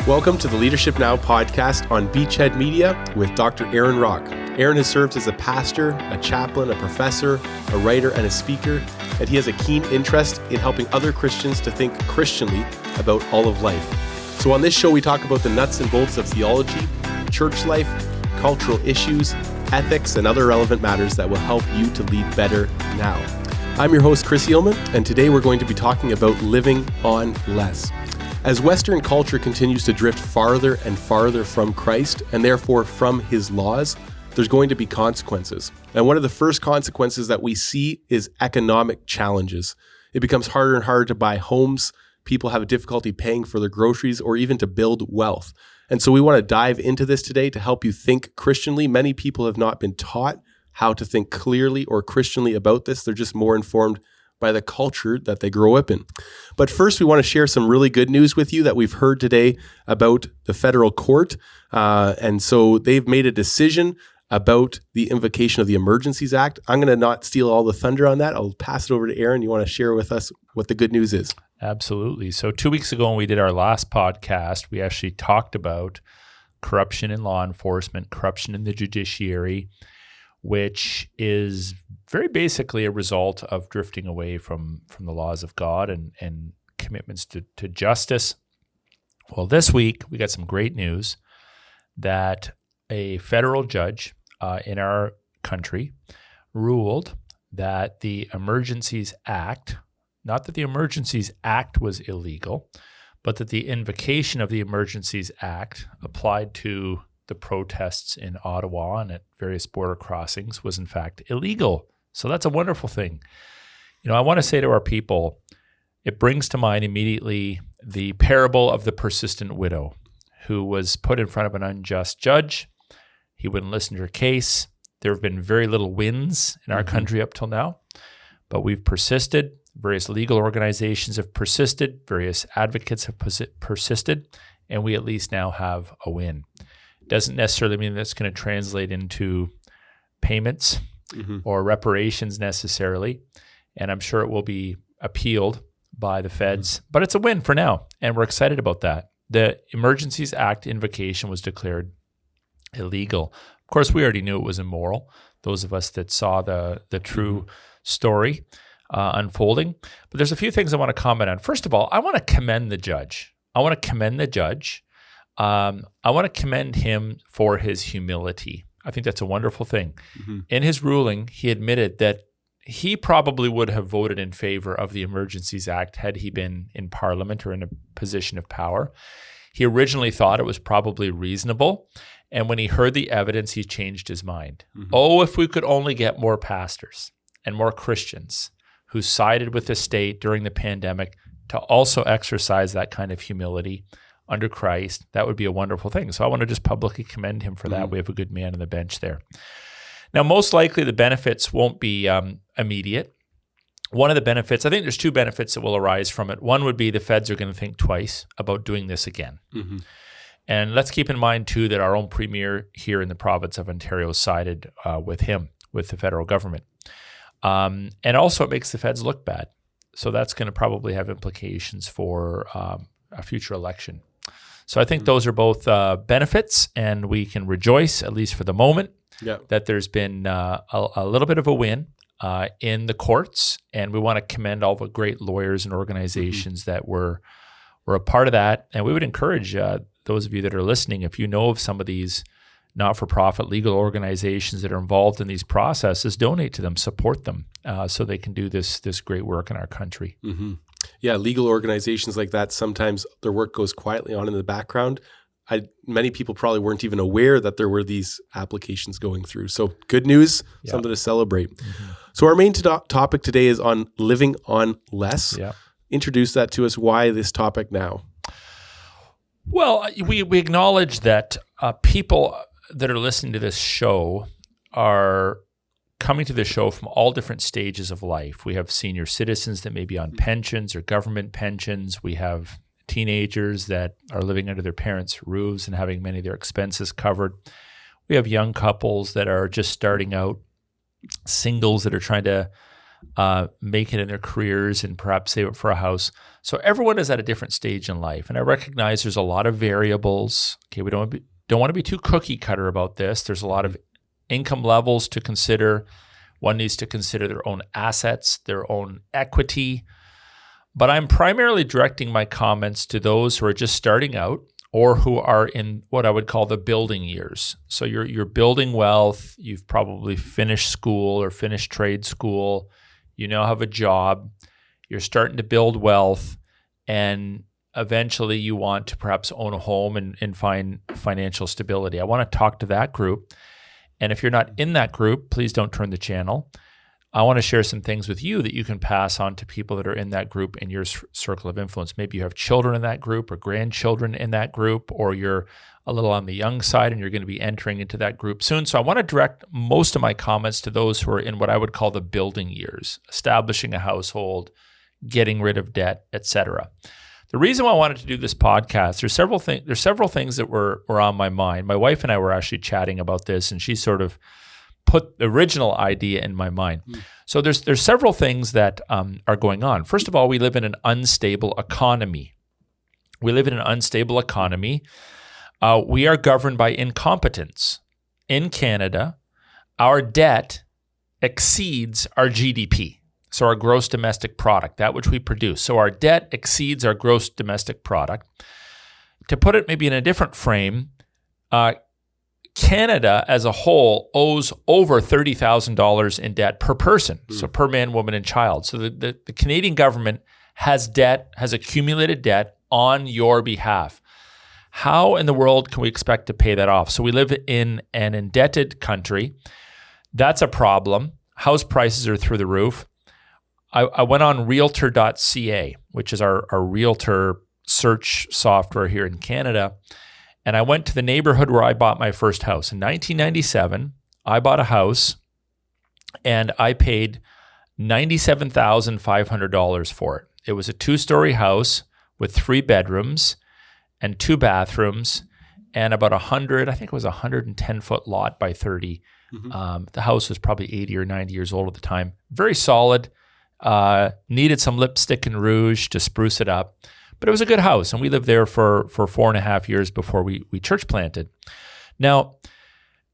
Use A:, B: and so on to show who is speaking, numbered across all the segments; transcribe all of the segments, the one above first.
A: Welcome to the Leadership Now podcast on Beachhead Media with Dr. Aaron Rock. Aaron has served as a pastor, a chaplain, a professor, a writer, and a speaker, and he has a keen interest in helping other Christians to think Christianly about all of life. So on this show, we talk about the nuts and bolts of theology, church life, cultural issues, ethics, and other relevant matters that will help you to lead better now. I'm your host, Chris Yeilman, and today we're going to be talking about living on less. As Western culture continues to drift farther and farther from Christ, and therefore from his laws, there's going to be consequences. And one of the first consequences that we see is economic challenges. It becomes harder and harder to buy homes. People have difficulty paying for their groceries or even to build wealth. And so we want to dive into this today to help you think Christianly. Many people have not been taught how to think clearly or Christianly about this. They're just more informed by the culture that they grow up in. But first, we want to share some really good news with you that we've heard today about the federal court. And so they've made a decision about the invocation of the Emergencies Act. I'm going to not steal all the thunder on that. I'll pass it over to Aaron. You want to share with us what the good news is?
B: Absolutely. So 2 weeks ago when we did our last podcast, we actually talked about corruption in law enforcement, corruption in the judiciary, which is very basically a result of drifting away from the laws of God and commitments to justice. Well, this week, we got some great news that a federal judge in our country ruled that the Emergencies Act, not that the Emergencies Act was illegal, but that the invocation of the Emergencies Act applied to the protests in Ottawa and at various border crossings was in fact illegal. So that's a wonderful thing. You know, I want to say to our people, it brings to mind immediately the parable of the persistent widow who was put in front of an unjust judge. He wouldn't listen to her case. There have been very little wins in our country up till now, but we've persisted. Various legal organizations have persisted. Various advocates have persisted, and we at least now have a win. Doesn't necessarily mean that's going to translate into payments or reparations necessarily, and I'm sure it will be appealed by the feds, but it's a win for now, and we're excited about that. The Emergencies Act invocation was declared illegal. Of course, we already knew it was immoral, those of us that saw the true story unfolding, but there's a few things I want to comment on. First of all, I want to commend the judge. I want to commend him for his humility. I think that's a wonderful thing. In his ruling, he admitted that he probably would have voted in favor of the Emergencies Act had he been in Parliament or in a position of power. He originally thought it was probably reasonable, and when he heard the evidence, he changed his mind. Oh, if we could only get more pastors and more Christians who sided with the state during the pandemic to also exercise that kind of humility under Christ, that would be a wonderful thing. So I want to just publicly commend him for that. We have a good man on the bench there. Now, most likely the benefits won't be immediate. One of the benefits, I think there's two benefits that will arise from it. One would be the feds are going to think twice about doing this again. And let's keep in mind, too, that our own premier here in the province of Ontario sided with him, with the federal government. And also it makes the feds look bad. So that's going to probably have implications for a future election. So I think those are both benefits, and we can rejoice, at least for the moment, that there's been a little bit of a win in the courts, and we want to commend all the great lawyers and organizations that were a part of that. And we would encourage those of you that are listening, if you know of some of these not-for-profit legal organizations that are involved in these processes, donate to them, support them, so they can do this great work in our country.
A: Yeah, legal organizations like that, sometimes their work goes quietly on in the background. Many people probably weren't even aware that there were these applications going through. So good news, something to celebrate. So our main topic today is on living on less. Introduce that to us. Why this topic now?
B: Well, we acknowledge that people that are listening to this show are coming to the show from all different stages of life. We have senior citizens that may be on pensions or government pensions. We have teenagers that are living under their parents' roofs and having many of their expenses covered. We have young couples that are just starting out, singles that are trying to make it in their careers and perhaps save up for a house. So everyone is at a different stage in life. And I recognize there's a lot of variables. Okay, we don't want to be too cookie cutter about this. There's a lot of income levels to consider. One needs to consider their own assets, their own equity. But I'm primarily directing my comments to those who are just starting out or who are in what I would call the building years. So you're building wealth. You've probably finished school or finished trade school. You now have a job. You're starting to build wealth. And eventually you want to perhaps own a home and find financial stability. I want to talk to that group. And if you're not in that group, please don't turn the channel. I want to share some things with you that you can pass on to people that are in that group in your circle of influence. Maybe you have children in that group or grandchildren in that group, or you're a little on the young side and you're going to be entering into that group soon. So I want to direct most of my comments to those who are in what I would call the building years, establishing a household, getting rid of debt, etc. The reason why I wanted to do this podcast, there's several things that were on my mind. My wife and I were actually chatting about this, and she sort of put the original idea in my mind. So there's several things that are going on. First of all, we live in an unstable economy. We are governed by incompetence. In Canada, our debt exceeds our GDP. So our gross domestic product, that which we produce. So our debt exceeds our gross domestic product. To put it maybe in a different frame, Canada as a whole owes over $30,000 in debt per person, so per man, woman, and child. So the Canadian government has accumulated debt on your behalf. How in the world can we expect to pay that off? So we live in an indebted country. That's a problem. House prices are through the roof. I went on realtor.ca, which is our realtor search software here in Canada, and I went to the neighborhood where I bought my first house. In 1997, I bought a house, and I paid $97,500 for it. It was a 2-story house with 3 bedrooms and 2 bathrooms and about 110-foot lot by 30. The house was probably 80 or 90 years old at the time. Very solid. Needed some lipstick and rouge to spruce it up. But it was a good house, and we lived there for 4.5 years before we church planted. Now,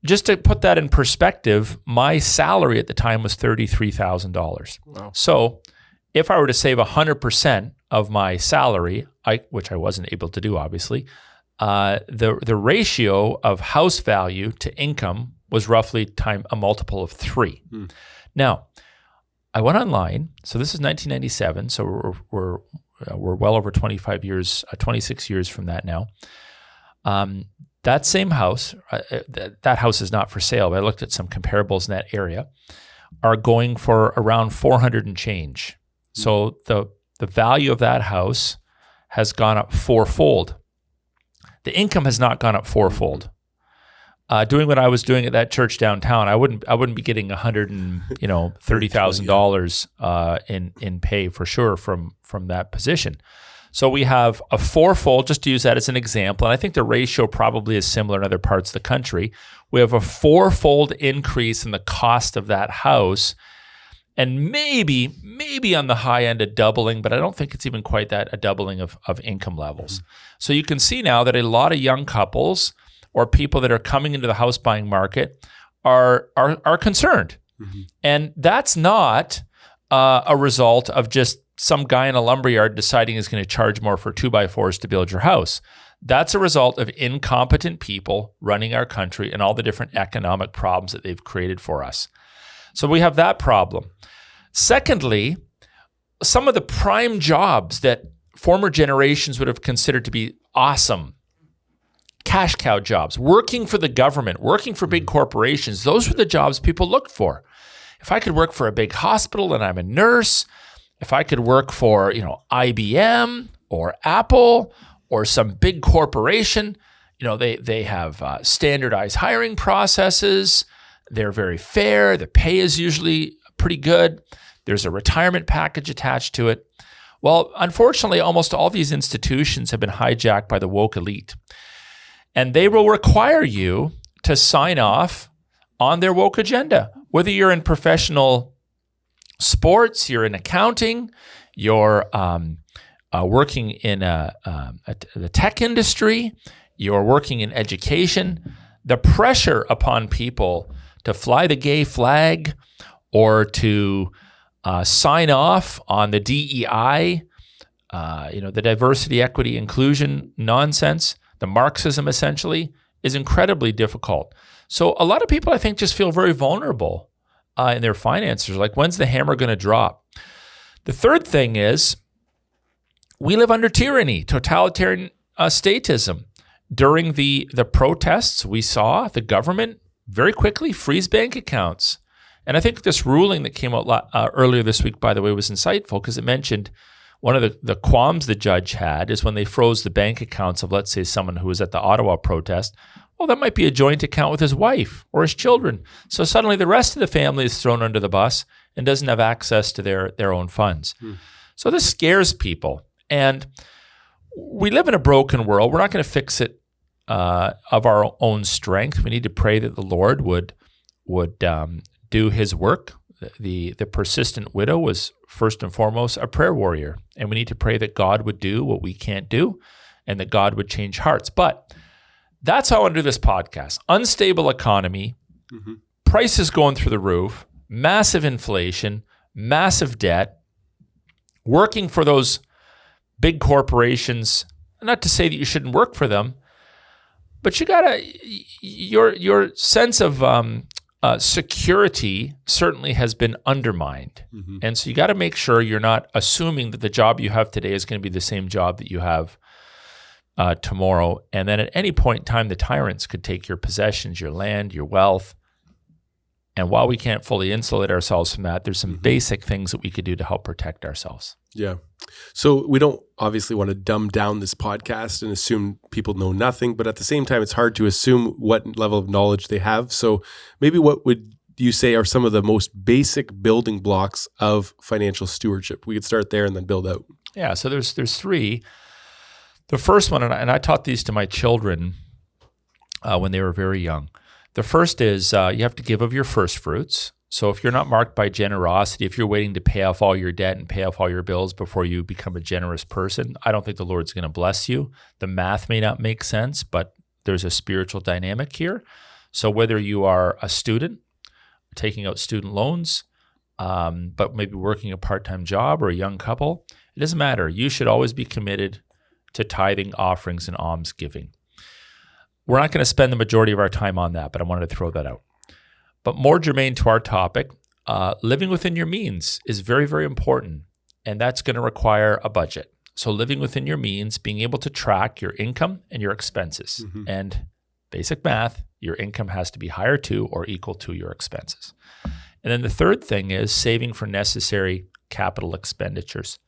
B: just to put that in perspective, my salary at the time was $33,000. Wow. So if I were to save 100% of my salary, which I wasn't able to do, obviously, the ratio of house value to income was roughly a multiple of 3. Now, I went online. So this is 1997. So we're well over 26 years from that now. That same house, that house is not for sale, but I looked at some comparables in that area, are going for around 400 and change. So the value of that house has gone up 4-fold. The income has not gone up 4-fold. Doing what I was doing at that church downtown, I wouldn't be getting $130,000 in pay for sure from that position. So we have a 4-fold, just to use that as an example, and I think the ratio probably is similar in other parts of the country. We have a 4-fold increase in the cost of that house, and maybe on the high end a doubling, but I don't think it's even quite that, a doubling of income levels. So you can see now that a lot of young couples or people that are coming into the house buying market are concerned. And that's not a result of just some guy in a lumberyard deciding he's going to charge more for 2x4s to build your house. That's a result of incompetent people running our country and all the different economic problems that they've created for us. So we have that problem. Secondly, some of the prime jobs that former generations would have considered to be awesome, cash cow jobs, working for the government, working for big corporations, those were the jobs people looked for. If I could work for a big hospital and I'm a nurse, if I could work for, IBM or Apple or some big corporation, they have standardized hiring processes. They're very fair. The pay is usually pretty good. There's a retirement package attached to it. Well, unfortunately, almost all these institutions have been hijacked by the woke elite. And they will require you to sign off on their woke agenda, whether you're in professional sports, you're in accounting, you're working in the tech industry, you're working in education, the pressure upon people to fly the gay flag or to sign off on the DEI, the diversity, equity, inclusion nonsense, the Marxism essentially, is incredibly difficult. So a lot of people, I think, just feel very vulnerable in their finances. Like, when's the hammer going to drop? The third thing is we live under tyranny, totalitarian statism. During the protests, we saw the government very quickly freeze bank accounts. And I think this ruling that came out earlier this week, by the way, was insightful because it mentioned one of the qualms the judge had is when they froze the bank accounts of, let's say, someone who was at the Ottawa protest. Well, that might be a joint account with his wife or his children. So suddenly the rest of the family is thrown under the bus and doesn't have access to their own funds. So this scares people. And we live in a broken world. We're not going to fix it of our own strength. We need to pray that the Lord would do his work. The persistent widow was first and foremost a prayer warrior. And we need to pray that God would do what we can't do and that God would change hearts. But that's how under this podcast, unstable economy, prices going through the roof, massive inflation, massive debt, working for those big corporations, not to say that you shouldn't work for them, but you gotta, your sense of security certainly has been undermined. And so you got to make sure you're not assuming that the job you have today is going to be the same job that you have tomorrow. And then at any point in time, the tyrants could take your possessions, your land, your wealth. And while we can't fully insulate ourselves from that, there's some basic things that we could do to help protect ourselves.
A: Yeah. So we don't obviously want to dumb down this podcast and assume people know nothing, but at the same time, it's hard to assume what level of knowledge they have. So maybe what would you say are some of the most basic building blocks of financial stewardship? We could start there and then build out.
B: Yeah. So there's three. The first one, and I taught these to my children when they were very young. The first is you have to give of your first fruits. So if you're not marked by generosity, if you're waiting to pay off all your debt and pay off all your bills before you become a generous person, I don't think the Lord's going to bless you. The math may not make sense, but there's a spiritual dynamic here. So whether you are a student, taking out student loans, but maybe working a part-time job or a young couple, it doesn't matter. You should always be committed to tithing, offerings, and almsgiving. We're not going to spend the majority of our time on that, but I wanted to throw that out. But more germane to our topic, living within your means is very, very important, and that's going to require a budget. So living within your means, being able to track your income and your expenses. And basic math, your income has to be higher to or equal to your expenses. And then the third thing is saving for necessary capital expenditures.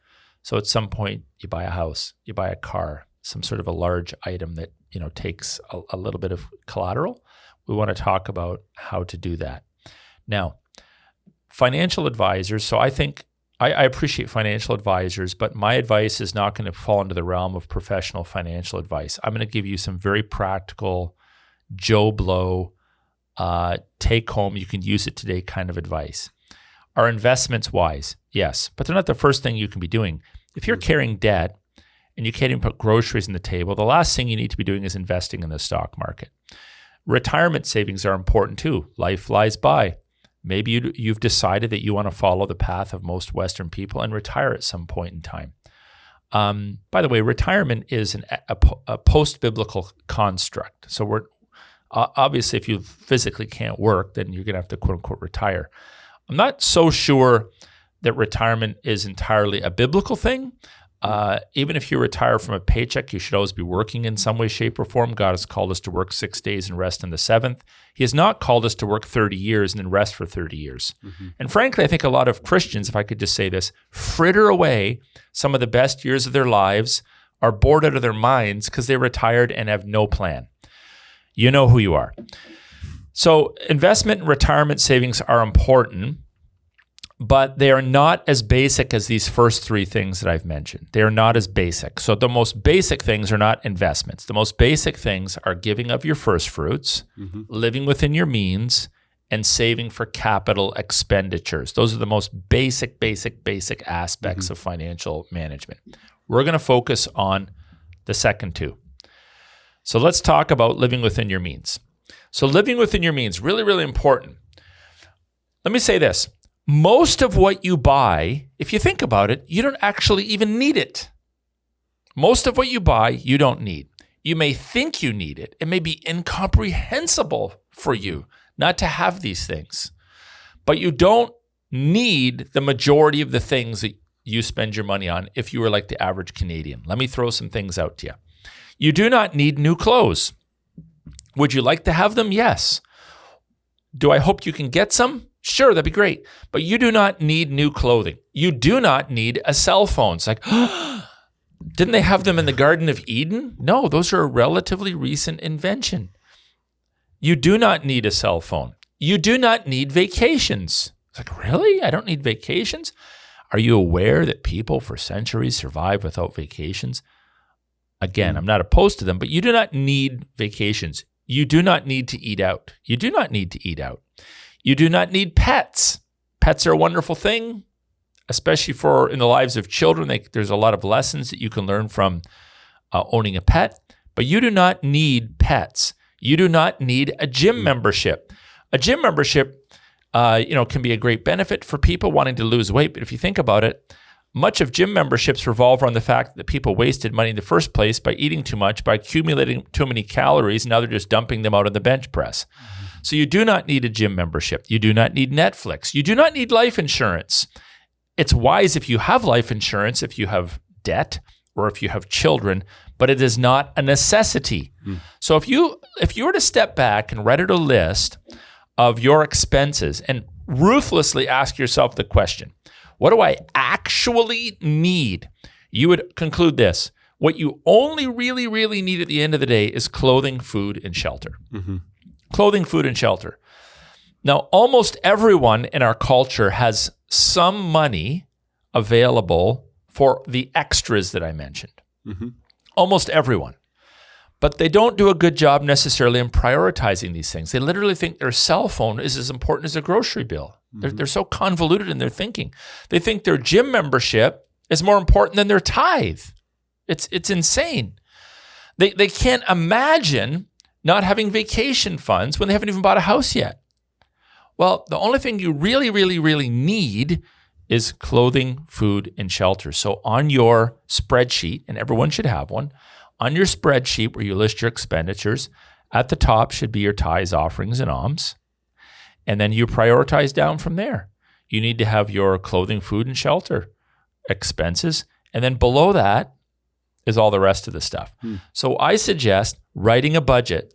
B: So at some point, you buy a house, you buy a car, some sort of a large item that takes a little bit of collateral. We want to talk about how to do that. Now, financial advisors. So I think I appreciate financial advisors, but my advice is not going to fall into the realm of professional financial advice. I'm going to give you some very practical, Joe Blow, take home, you can use it today kind of advice. Are investments wise? Yes, but they're not the first thing you can be doing. If you're carrying debt and you can't even put groceries on the table, the last thing you need to be doing is investing in the stock market. Retirement savings are important too. Life flies by. Maybe you've decided that you want to follow the path of most Western people and retire at some point in time. By the way, retirement is a post-biblical construct. So we're obviously, if you physically can't work, then you're going to have to quote unquote retire. I'm not so sure that retirement is entirely a biblical thing. Even if you retire from a paycheck, you should always be working in some way, shape, or form. God has called us to work 6 days and rest on the seventh. He has not called us to work 30 years and then rest for 30 years. And frankly, I think a lot of Christians, if I could just say this, fritter away some of the best years of their lives, are bored out of their minds because they retired and have no plan. You know who you are. So investment and retirement savings are important, but they are not as basic as these first three things that I've mentioned. They are not as basic. So the most basic things are not investments. The most basic things are giving of your first fruits, living within your means, and saving for capital expenditures. Those are the most basic aspects of financial management. We're going to focus on the second two. So let's talk about living within your means. So living within your means, really, really important. Let me say this. Most of what you buy, if you think about it, you don't actually even need it. Most of what you buy, you don't need. You may think you need it. It may be incomprehensible for you not to have these things. But you don't need the majority of the things that you spend your money on if you were like the average Canadian. Let me throw some things out to you. You do not need new clothes. Would you like to have them? Yes. Do I hope you can get some? Sure, that'd be great. But you do not need new clothing. You do not need a cell phone. It's like, didn't they have them in the Garden of Eden? No, those are a relatively recent invention. You do not need a cell phone. You do not need vacations. It's like, really? I don't need vacations? Are you aware that people for centuries survived without vacations? Again, I'm not opposed to them, but you do not need vacations. You do not need to eat out. You do not need to eat out. You do not need pets. Pets are a wonderful thing, especially for in the lives of children. There's a lot of lessons that you can learn from owning a pet, but you do not need pets. You do not need a gym membership. A gym membership, can be a great benefit for people wanting to lose weight. But if you think about it, much of gym memberships revolve around the fact that people wasted money in the first place by eating too much, by accumulating too many calories. Now they're just dumping them out on the bench press. So you do not need a gym membership. You do not need Netflix. You do not need life insurance. It's wise if you have life insurance, if you have debt or if you have children, but it is not a necessity. So if you were to step back and write out a list of your expenses and ruthlessly ask yourself the question, what do I actually need? You would conclude this. What you only really, really need at the end of the day is clothing, food, and shelter. Clothing, food, and shelter. Now, almost everyone in our culture has some money available for the extras that I mentioned. Almost everyone. But they don't do a good job necessarily in prioritizing these things. They literally think their cell phone is as important as a grocery bill. They're so convoluted in their thinking. They think their gym membership is more important than their tithe. It's insane. They can't imagine not having vacation funds when they haven't even bought a house yet. Well, the only thing you really, really, really need is clothing, food, and shelter. So on your spreadsheet, and everyone should have one, on your spreadsheet where you list your expenditures, at the top should be your tithes, offerings, and alms. And then you prioritize down from there. You need to have your clothing, food, and shelter expenses. And then below that is all the rest of the stuff. So I suggest writing a budget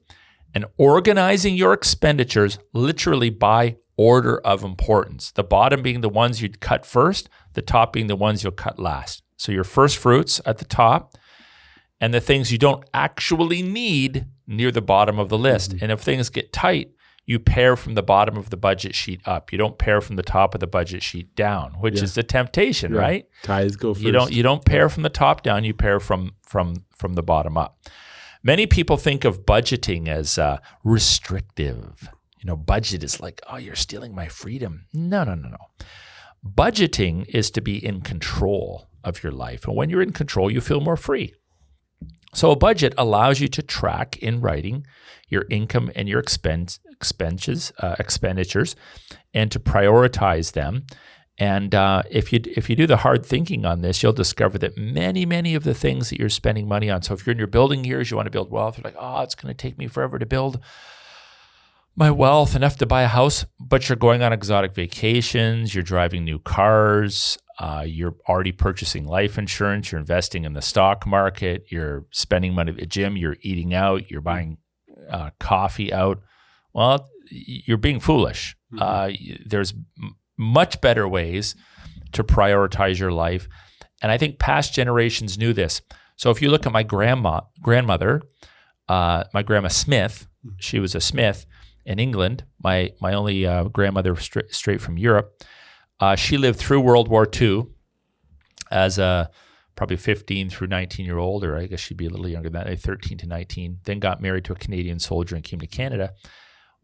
B: and organizing your expenditures literally by order of importance. The bottom being the ones you'd cut first, the top being the ones you'll cut last. So your first fruits at the top, and the things you don't actually need near the bottom of the list. And if things get tight, you pare from the bottom of the budget sheet up. You don't pare from the top of the budget sheet down, which is the temptation, right?
A: Ties go first.
B: You don't pare from the top down. You pare from the bottom up. Many people think of budgeting as restrictive. Budget is like, oh, you're stealing my freedom. No. Budgeting is to be in control of your life. And when you're in control, you feel more free. So a budget allows you to track in writing your income and your expenditures, and to prioritize them. And if you do the hard thinking on this, you'll discover that many of the things that you're spending money on. So if you're in your building years, you want to build wealth, you're like, oh, it's going to take me forever to build my wealth enough to buy a house, but you're going on exotic vacations, you're driving new cars, you're already purchasing life insurance, you're investing in the stock market, you're spending money at the gym, you're eating out, you're buying coffee out. Well, you're being foolish. There's much better ways to prioritize your life. And I think past generations knew this. So if you look at my grandmother, my grandma Smith, she was a Smith in England, my only grandmother straight from Europe. She lived through World War II as a probably 15 through 19-year-old, or I guess she'd be a little younger than that, 13 to 19, then got married to a Canadian soldier and came to Canada.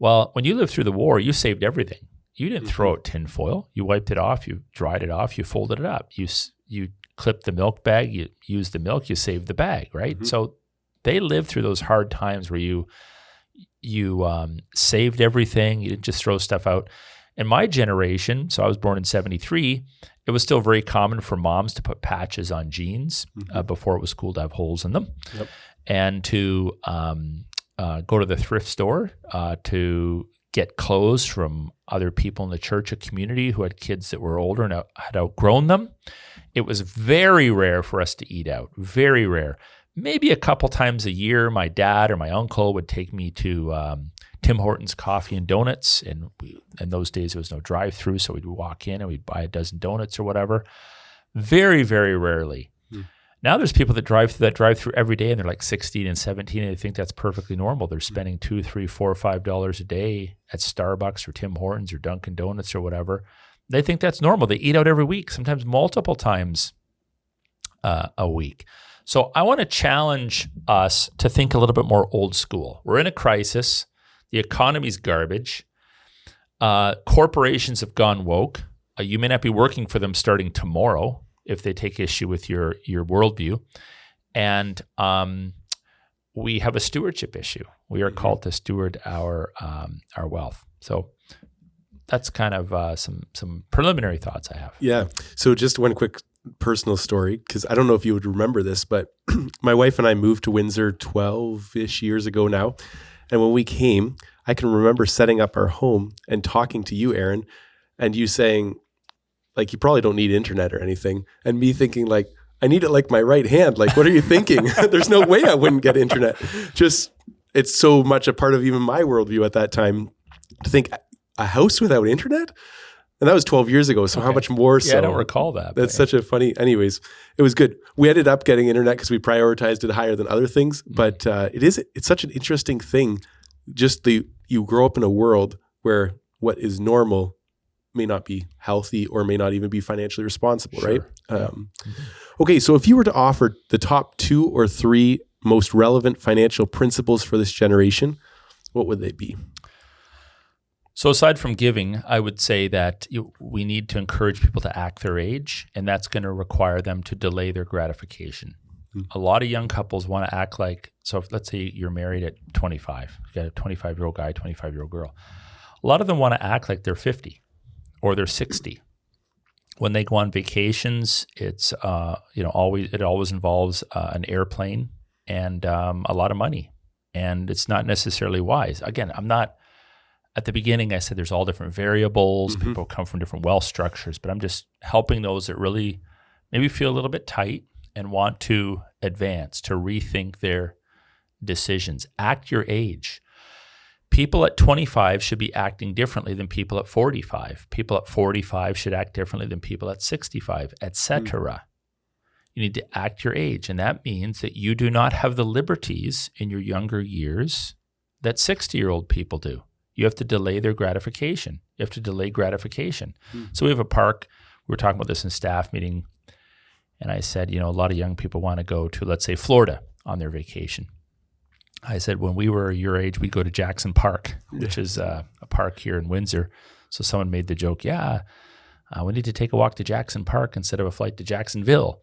B: Well, when you lived through the war, you saved everything. You didn't throw out tinfoil. You wiped it off. You dried it off. You folded it up. You clipped the milk bag. You used the milk. You saved the bag, right? Mm-hmm. So they lived through those hard times where you saved everything. You didn't just throw stuff out. In my generation, so I was born in 1973, it was still very common for moms to put patches on jeans before it was cool to have holes in them, and to go to the thrift store to get clothes from other people in the church or community who had kids that were older and had outgrown them. It was very rare for us to eat out, very rare. Maybe a couple times a year, my dad or my uncle would take me to Tim Hortons Coffee and Donuts. And in those days, there was no drive-through, so we'd walk in and we'd buy a dozen donuts or whatever. Very, very rarely. Now there's people that drive through every day, and they're like 16 and 17, and they think that's perfectly normal. They're spending $2, $3, $4, $5 a day at Starbucks or Tim Hortons or Dunkin' Donuts or whatever. They think that's normal. They eat out every week, sometimes multiple times a week. So I want to challenge us to think a little bit more old school. We're in a crisis. The economy's garbage. Corporations have gone woke. You may not be working for them starting tomorrow if they take issue with your worldview. And we have a stewardship issue. We are called to steward our wealth. So that's kind of some preliminary thoughts I have.
A: Yeah. So just one quick personal story, because I don't know if you would remember this, but my wife and I moved to Windsor 12-ish years ago now. And when we came, I can remember setting up our home and talking to you, Aaron, and you saying, like, you probably don't need internet or anything. And me thinking, like, I need it like my right hand. Like, what are you thinking? There's no way I wouldn't get internet. Just, it's so much a part of even my worldview at that time to think a house without internet? And that was 12 years ago. So how much more so?
B: Yeah, I don't recall that.
A: That's such a funny, anyways, it was good. We ended up getting internet because we prioritized it higher than other things. But it's such an interesting thing. Just you grow up in a world where what is normal may not be healthy or may not even be financially responsible, right? Okay, so if you were to offer the top 2 or 3 most relevant financial principles for this generation, what would they be?
B: So aside from giving, I would say that we need to encourage people to act their age, and that's going to require them to delay their gratification. A lot of young couples want to act like, so if, let's say you're married at 25, you got a 25-year-old guy, 25-year-old girl. A lot of them want to act like they're 50 or they're 60. When they go on vacations, it's always involves an airplane and a lot of money, and it's not necessarily wise. Again, at the beginning, I said there's all different variables. People come from different wealth structures, but I'm just helping those that really maybe feel a little bit tight and want to advance, to rethink their decisions. Act your age. People at 25 should be acting differently than people at 45. People at 45 should act differently than people at 65, etc. You need to act your age, and that means that you do not have the liberties in your younger years that 60-year-old people do. You have to delay their gratification. You have to delay gratification. So we have a park. We were talking about this in staff meeting, and I said, a lot of young people want to go to, let's say, Florida on their vacation. I said, when we were your age, we'd go to Jackson Park, which is a park here in Windsor. So someone made the joke, we need to take a walk to Jackson Park instead of a flight to Jacksonville.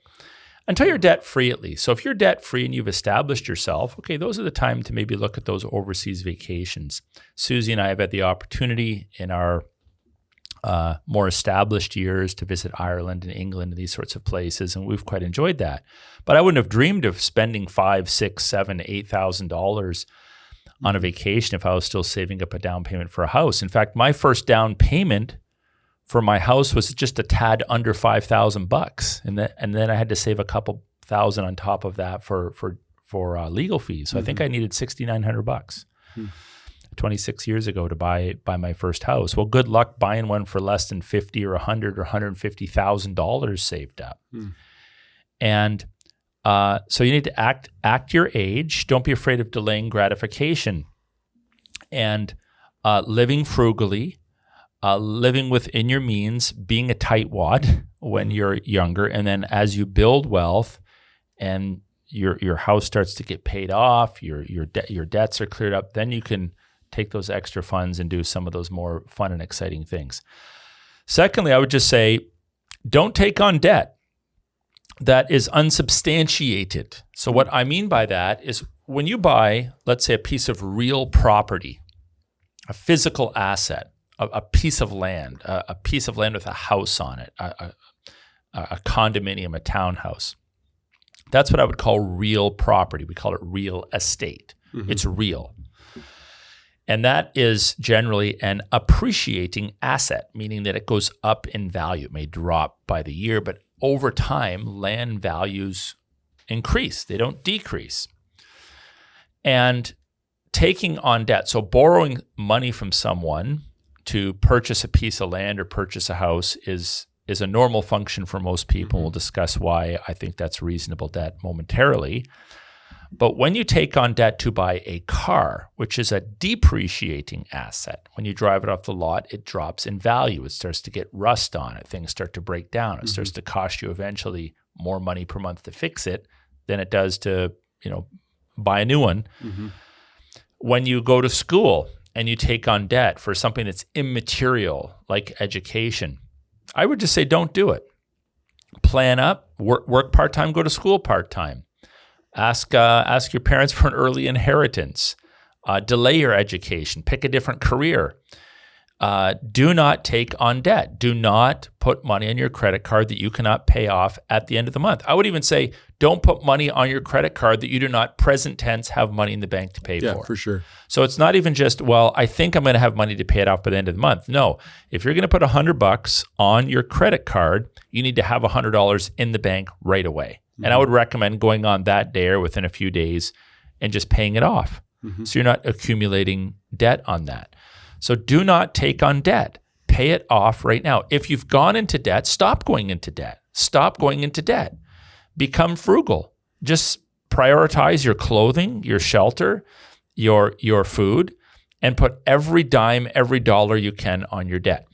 B: Until you're debt-free, at least. So if you're debt-free and you've established yourself, okay, those are the time to maybe look at those overseas vacations. Susie and I have had the opportunity in our more established years to visit Ireland and England and these sorts of places, and we've quite enjoyed that. But I wouldn't have dreamed of spending $5,000, $6,000, $7,000, $8,000 on a vacation if I was still saving up a down payment for a house. In fact, my first down payment for my house was just a tad under $5,000, and then I had to save a couple thousand on top of that for legal fees. So I think I needed $6,900 26 years ago to buy my first house. Well, good luck buying one for less than $50,000 or $100,000 or $150,000 saved up. And so you need to act your age. Don't be afraid of delaying gratification, and living frugally. Living within your means, being a tightwad when you're younger, and then as you build wealth and your house starts to get paid off, your debts are cleared up, then you can take those extra funds and do some of those more fun and exciting things. Secondly, I would just say, don't take on debt that is unsubstantiated. So what I mean by that is when you buy, let's say, a piece of real property, a physical asset, a piece of land, a piece of land with a house on it, a condominium, a townhouse. That's what I would call real property. We call it real estate. Mm-hmm. It's real. And that is generally an appreciating asset, meaning that it goes up in value. It may drop by the year, but over time, land values increase. They don't decrease. And taking on debt, so borrowing money from someone to purchase a piece of land or purchase a house is a normal function for most people. Mm-hmm. We'll discuss why I think that's reasonable debt momentarily. But when you take on debt to buy a car, which is a depreciating asset, when you drive it off the lot, it drops in value. It starts to get rust on it. Things start to break down. It mm-hmm. starts to cost you eventually more money per month to fix it than it does to, buy a new one. Mm-hmm. When you go to school and you take on debt for something that's immaterial, like education, I would just say don't do it. Plan up, work part-time, go to school part-time. Ask your parents for an early inheritance. Delay your education. Pick a different career. Do not take on debt. Do not put money on your credit card that you cannot pay off at the end of the month. I would even say don't put money on your credit card that you do not present tense have money in the bank to pay for.
A: Yeah, for sure.
B: So it's not even just, well, I think I'm going to have money to pay it off by the end of the month. No, if you're going to put $100 on your credit card, you need to have $100 in the bank right away. Mm-hmm. And I would recommend going on that day or within a few days and just paying it off. Mm-hmm. So you're not accumulating debt on that. So do not take on debt. Pay it off right now. If you've gone into debt, stop going into debt. Stop going into debt. Become frugal. Just prioritize your clothing, your shelter, your food, and put every dime, every dollar you can on your debt.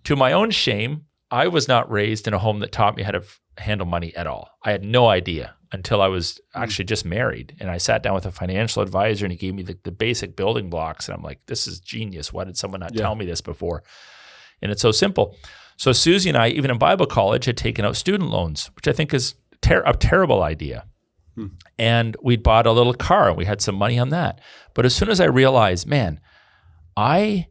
B: To my own shame, I was not raised in a home that taught me how to handle money at all. I had no idea until I was actually just married. And I sat down with a financial advisor and he gave me the basic building blocks. And I'm like, this is genius. Why did someone not tell me this before? And it's so simple. So Susie and I, even in Bible college, had taken out student loans, which I think is a terrible idea. And we'd bought a little car and we had some money on that. But as soon as I realized, man, I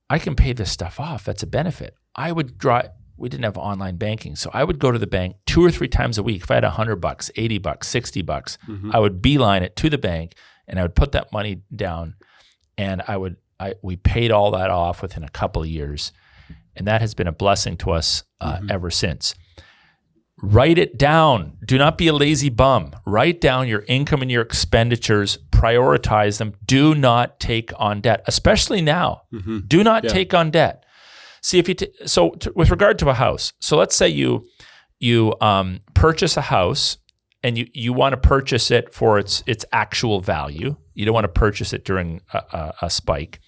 B: can pay this stuff off. That's a benefit. I would drive. We didn't have online banking. So I would go to the bank 2 or 3 times a week. If I had $100, $80, $60, mm-hmm. I would beeline it to the bank and I would put that money down and we paid all that off within a couple of years. And that has been a blessing to us ever since. Write it down. Do not be a lazy bum. Write down your income and your expenditures. Prioritize them. Do not take on debt, especially now. Mm-hmm. Do not take on debt. See if with regard to a house. So let's say you purchase a house and you want to purchase it for its actual value. You don't want to purchase it during a spike.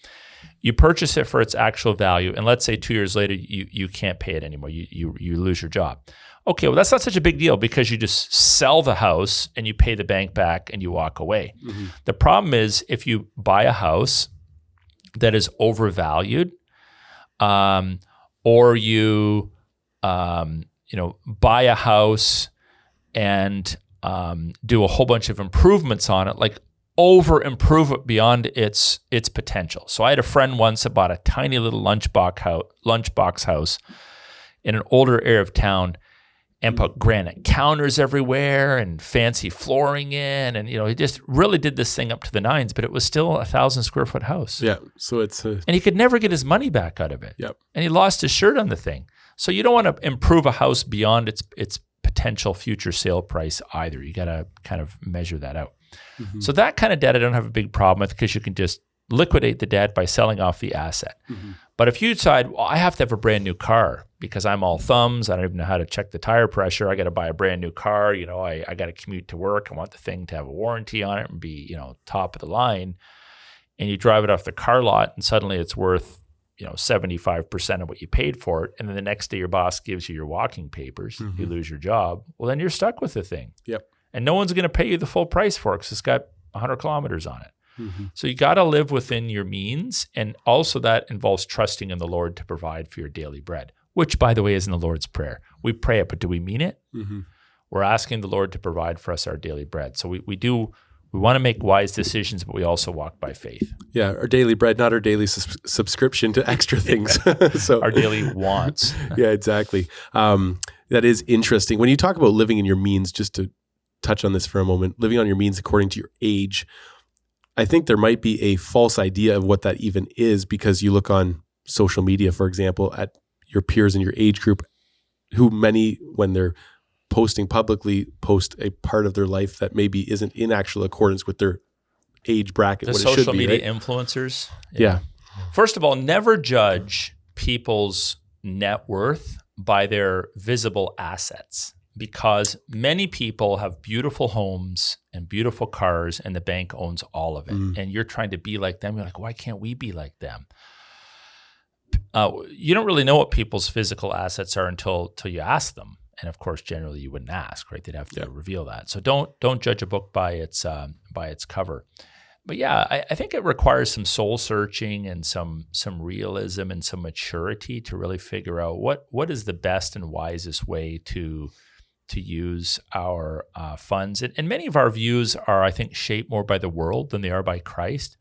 B: You purchase it for its actual value, and let's say 2 years later you can't pay it anymore. You lose your job. Okay, well that's not such a big deal because you just sell the house and you pay the bank back and you walk away. Mm-hmm. The problem is if you buy a house that is overvalued, or you buy a house and do a whole bunch of improvements on it, like over-improve it beyond its potential. So I had a friend once that bought a tiny little lunchbox house in an older area of town and put granite counters everywhere and fancy flooring in. And, he just really did this thing up to the nines, but it was still 1,000 square foot house.
A: Yeah. So and
B: he could never get his money back out of it.
A: Yep.
B: And he lost his shirt on the thing. So you don't want to improve a house beyond its potential future sale price either. You got to kind of measure that out. Mm-hmm. So that kind of debt I don't have a big problem with because you can just liquidate the debt by selling off the asset. Mm-hmm. But if you decide, well, I have to have a brand new car because I'm all thumbs, I don't even know how to check the tire pressure, I got to buy a brand new car, I got to commute to work, I want the thing to have a warranty on it and be, top of the line, and you drive it off the car lot and suddenly it's worth, 75% of what you paid for it, and then the next day your boss gives you your walking papers, mm-hmm. you lose your job, well then you're stuck with the thing.
A: Yep.
B: And no one's going to pay you the full price for it because it's got 100 kilometers on it. So you got to live within your means. And also that involves trusting in the Lord to provide for your daily bread, which, by the way, is in the Lord's Prayer. We pray it, but do we mean it? We're asking the Lord to provide for us our daily bread. So we want to make wise decisions, but we also walk by faith.
A: Yeah, our daily bread, not our daily subscription to extra things. So
B: our daily wants.
A: Yeah, exactly. That is interesting. When you talk about living in your means, just to touch on this for a moment, living on your means according to your age, I think there might be a false idea of what that even is, because you look on social media, for example, at your peers in your age group, who many, when they're posting publicly, post a part of their life that maybe isn't in actual accordance with their age bracket.
B: The
A: what it should
B: social
A: be,
B: media
A: right?
B: influencers.
A: Yeah.
B: First of all, never judge people's net worth by their visible assets, because many people have beautiful homes and beautiful cars and the bank owns all of it. And you're trying to be like them. You're like, why can't we be like them? You don't really know what people's physical assets are until you ask them. And of course, generally you wouldn't ask, right? They'd have to reveal that. So don't judge a book by its cover. But yeah, I think it requires some soul searching and some realism and some maturity to really figure out what is the best and wisest way to use our funds. And many of our views are, I think, shaped more by the world than they are by Christ.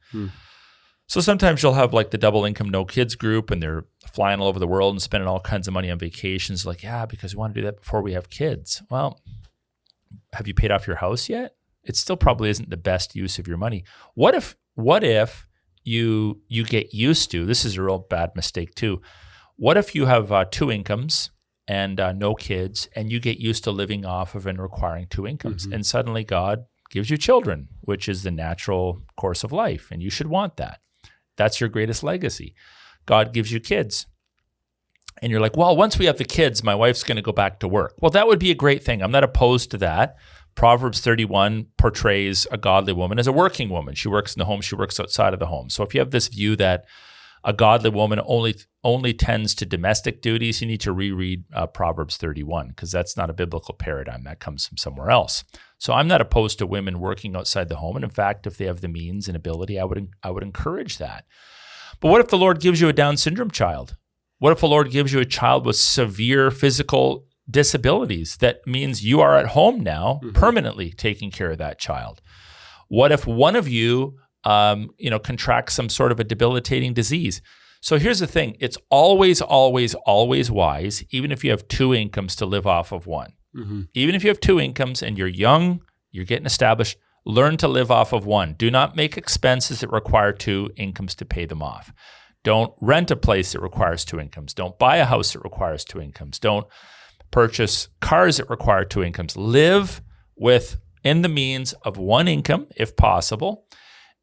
B: So sometimes you'll have like the double income, no kids group, and they're flying all over the world and spending all kinds of money on vacations. Like, yeah, because we want to do that before we have kids. Well, have you paid off your house yet? It still probably isn't the best use of your money. What if you get used to, this is a real bad mistake too. What if you have two incomes and no kids, and you get used to living off of and requiring two incomes, and suddenly God gives you children, which is the natural course of life, and you should want that. That's your greatest legacy. God gives you kids. And you're like, well, once we have the kids, my wife's going to go back to work. Well, that would be a great thing. I'm not opposed to that. Proverbs 31 portrays a godly woman as a working woman. She works in the home. She works outside of the home. So if you have this view that a godly woman only tends to domestic duties, you need to reread Proverbs 31, because that's not a biblical paradigm. That comes from somewhere else. So I'm not opposed to women working outside the home. And in fact, if they have the means and ability, I would encourage that. But what if the Lord gives you a Down syndrome child? What if the Lord gives you a child with severe physical disabilities? That means you are at home now, permanently taking care of that child. What if one of you contracts some sort of a debilitating disease? So here's the thing. It's always, always, always wise, even if you have two incomes, to live off of one. Even if you have two incomes and you're young, you're getting established, learn to live off of one. Do not make expenses that require two incomes to pay them off. Don't rent a place that requires two incomes. Don't buy a house that requires two incomes. Don't purchase cars that require two incomes. Live within the means of one income, if possible,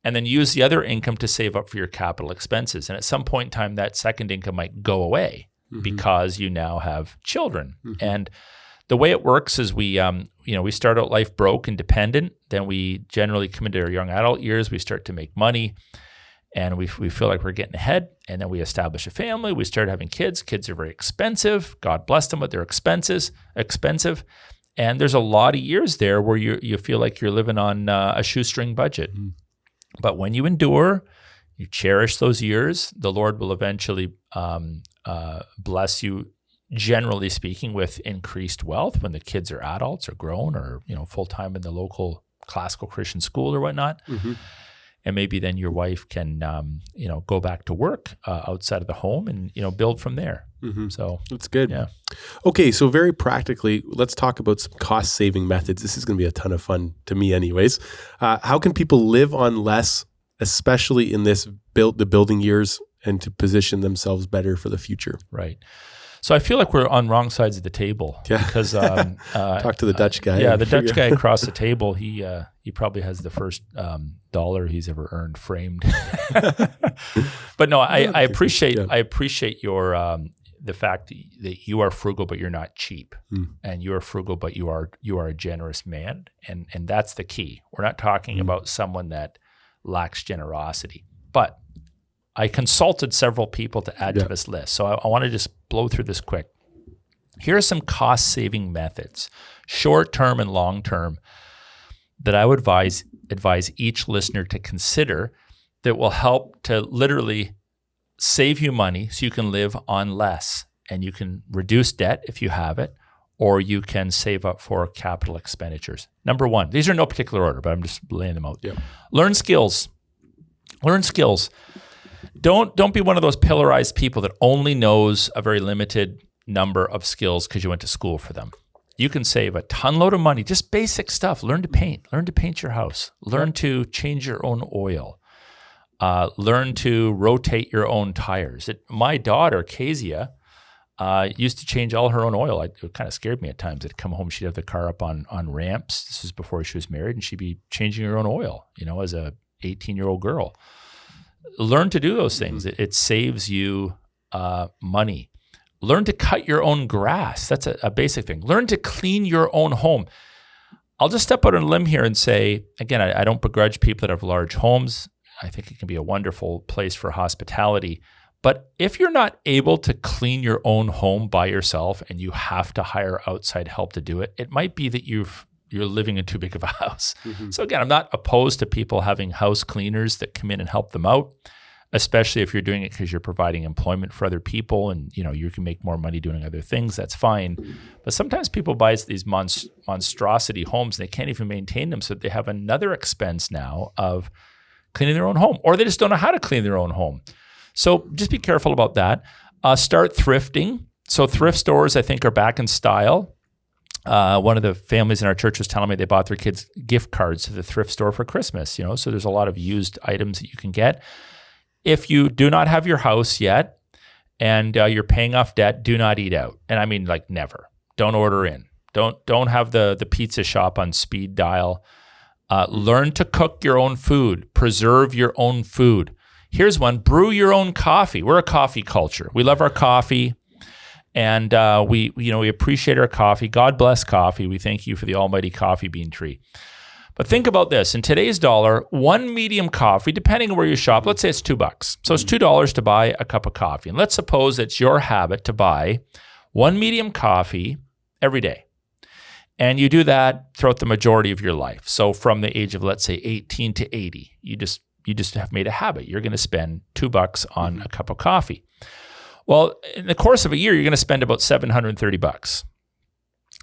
B: and then use the other income to save up for your capital expenses. And at some point in time, that second income might go away because you now have children. And the way it works is we start out life broke and dependent. Then we generally come into our young adult years. We start to make money, and we feel like we're getting ahead. And then we establish a family. We start having kids. Kids are very expensive. God bless them with their expensive. And there's a lot of years there where you feel like you're living on a shoestring budget. But when you endure, you cherish those years, the Lord will eventually bless you, generally speaking, with increased wealth when the kids are adults or grown, or full-time in the local classical Christian school or whatnot. And maybe then your wife can go back to work outside of the home and build from there. So
A: that's good.
B: Yeah.
A: Okay, so very practically, let's talk about some cost-saving methods. This is going to be a ton of fun to me anyways. How can people live on less, especially in the building years, and to position themselves better for the future?
B: Right. So I feel like we're on wrong sides of the table.
A: Yeah.
B: Because
A: talk to the Dutch guy.
B: Yeah, the Dutch guy across the table. He probably has the first dollar he's ever earned framed. But no, I appreciate your the fact that you are frugal, but you're not cheap, and you are frugal, but you are a generous man, and that's the key. We're not talking about someone that lacks generosity, but I consulted several people to add to this list. So I want to just blow through this quick. Here are some cost-saving methods, short-term and long-term, that I would advise advise each listener to consider that will help to literally save you money so you can live on less, and you can reduce debt if you have it, or you can save up for capital expenditures. Number one, these are in no particular order, but I'm just laying them out.
A: Yep.
B: Learn skills. Learn skills. Don't be one of those pillarized people that only knows a very limited number of skills because you went to school for them. You can save a ton load of money, just basic stuff. Learn to paint. Learn to paint your house. Learn to change your own oil. Learn to rotate your own tires. My daughter, Kezia, used to change all her own oil. It kind of scared me at times. I'd come home, she'd have the car up on ramps. This was before she was married, and she'd be changing her own oil, as a 18-year-old girl. Learn to do those things. It saves you money. Learn to cut your own grass. That's a basic thing. Learn to clean your own home. I'll just step out on a limb here and say, again, I don't begrudge people that have large homes. I think it can be a wonderful place for hospitality. But if you're not able to clean your own home by yourself and you have to hire outside help to do it, it might be that you're living in too big of a house. Mm-hmm. So again, I'm not opposed to people having house cleaners that come in and help them out, especially if you're doing it because you're providing employment for other people and you can make more money doing other things. That's fine. But sometimes people buy these monstrosity homes and they can't even maintain them, so they have another expense now of cleaning their own home, or they just don't know how to clean their own home. So just be careful about that. Start thrifting. So thrift stores, I think, are back in style. One of the families in our church was telling me they bought their kids gift cards to the thrift store for Christmas. So there's a lot of used items that you can get. If you do not have your house yet and you're paying off debt, do not eat out. And I mean, like, never. Don't order in. Don't have the pizza shop on speed dial. Learn to cook your own food. Preserve your own food. Here's one: brew your own coffee. We're a coffee culture. We love our coffee, and we appreciate our coffee. God bless coffee. We thank you for the almighty coffee bean tree. But think about this: in today's dollar, one medium coffee, depending on where you shop, let's say it's $2. So it's $2 to buy a cup of coffee. And let's suppose it's your habit to buy one medium coffee every day. And you do that throughout the majority of your life. So from the age of, let's say, 18 to 80, you just have made a habit. You're going to spend $2 on a cup of coffee. Well, in the course of a year, you're going to spend about $730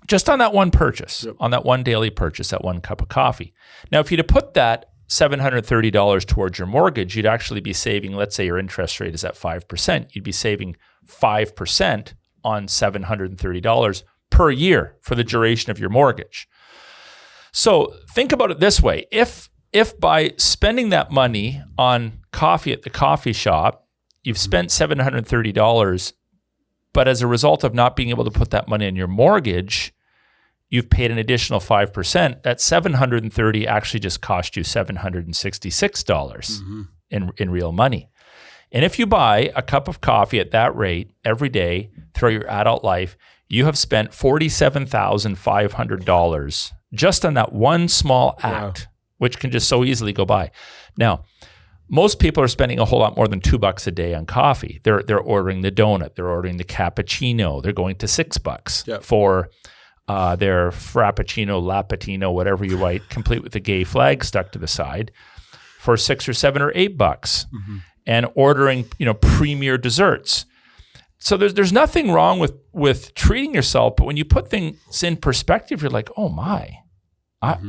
B: just on that one purchase, on that one daily purchase, that one cup of coffee. Now, if you'd have put that $730 towards your mortgage, you'd actually be saving, let's say your interest rate is at 5%. You'd be saving 5% on $730 per year for the duration of your mortgage. So think about it this way. If by spending that money on coffee at the coffee shop, you've spent $730, but as a result of not being able to put that money in your mortgage, you've paid an additional 5%, that $730 actually just cost you $766 in real money. And if you buy a cup of coffee at that rate every day throughout your adult life, you have spent $47,500 just on that one small act, which can just so easily go by. Now, most people are spending a whole lot more than $2 a day on coffee. They're ordering the donut, they're ordering the cappuccino, they're going to $6 for their frappuccino, lapatino, whatever you write, complete with the gay flag stuck to the side, for $6 or $7 or $8, and ordering premier desserts. So there's nothing wrong with treating yourself, but when you put things in perspective, you're like, oh my, I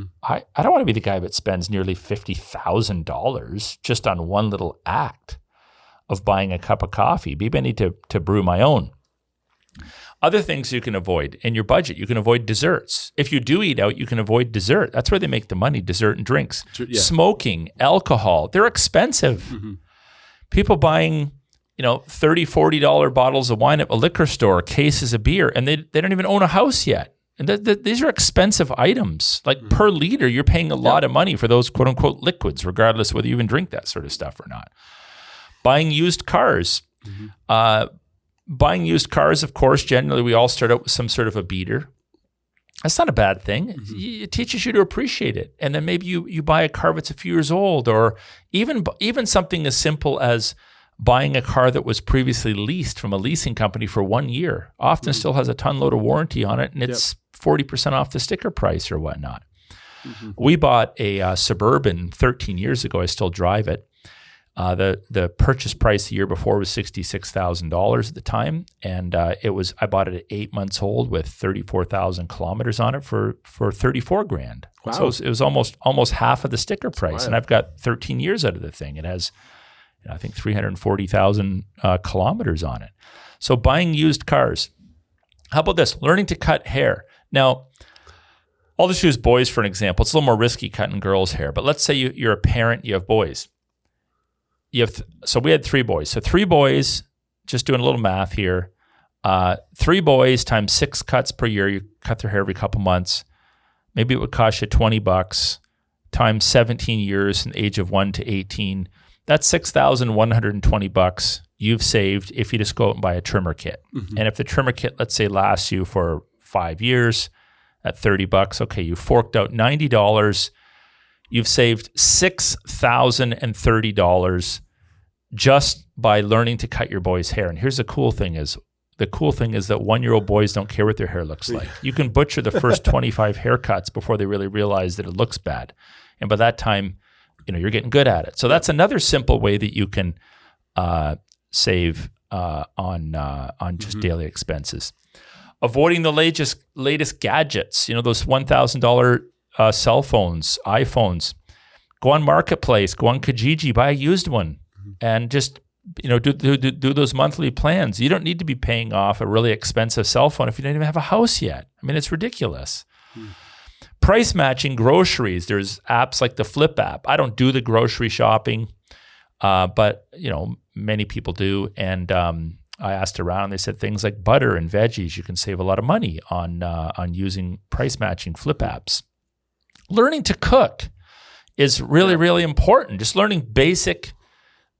B: don't want to be the guy that spends nearly $50,000 just on one little act of buying a cup of coffee. Maybe I need to brew my own. Other things you can avoid in your budget. You can avoid desserts. If you do eat out, you can avoid dessert. That's where they make the money, dessert and drinks. Yeah. Smoking, alcohol, they're expensive. People buying $30, $40 bottles of wine at a liquor store, cases of beer, and they don't even own a house yet. And these are expensive items. Like per liter, you're paying a lot of money for those quote unquote liquids, regardless whether you even drink that sort of stuff or not. Buying used cars. Buying used cars, of course, generally we all start out with some sort of a beater. That's not a bad thing. It teaches you to appreciate it. And then maybe you buy a car that's a few years old, or even something as simple as buying a car that was previously leased from a leasing company for 1 year. Often still has a ton load of warranty on it, and it's 40% off the sticker price or whatnot. We bought a Suburban 13 years ago. I still drive it. The purchase price the year before was $66,000 at the time, and I bought it at 8 months old with 34,000 kilometers on it for $34,000.
A: Wow.
B: So it was almost half of the sticker price, and I've got 13 years out of the thing. It has, I think, 340,000 kilometers on it. So buying used cars. How about this? Learning to cut hair. Now, I'll just use boys for an example. It's a little more risky cutting girls' hair, but let's say you're a parent, you have boys. So we had 3 boys. So 3 boys, just doing a little math here, 3 boys times 6 cuts per year. You cut their hair every couple months. Maybe it would cost you $20 times 17 years from the age of 1 to 18. That's $6,120 you've saved if you just go out and buy a trimmer kit. Mm-hmm. And if the trimmer kit, let's say, lasts you for 5 years at $30, okay, you forked out $90. You've saved $6,030 just by learning to cut your boy's hair. And here's the cool thing is that 1-year-old boys don't care what their hair looks like. You can butcher the first 25 haircuts before they really realize that it looks bad. And by that time, you're getting good at it. So that's another simple way that you can save on just daily expenses. Avoiding the latest gadgets, those $1,000 cell phones, iPhones. Go on Marketplace, go on Kijiji, buy a used one, and just do those monthly plans. You don't need to be paying off a really expensive cell phone if you don't even have a house yet. I mean, it's ridiculous. Price matching groceries. There's apps like the Flip app. I don't do the grocery shopping, but many people do. And I asked around. They said things like butter and veggies. You can save a lot of money on using price matching Flip apps. Learning to cook is really, really important. Just learning basic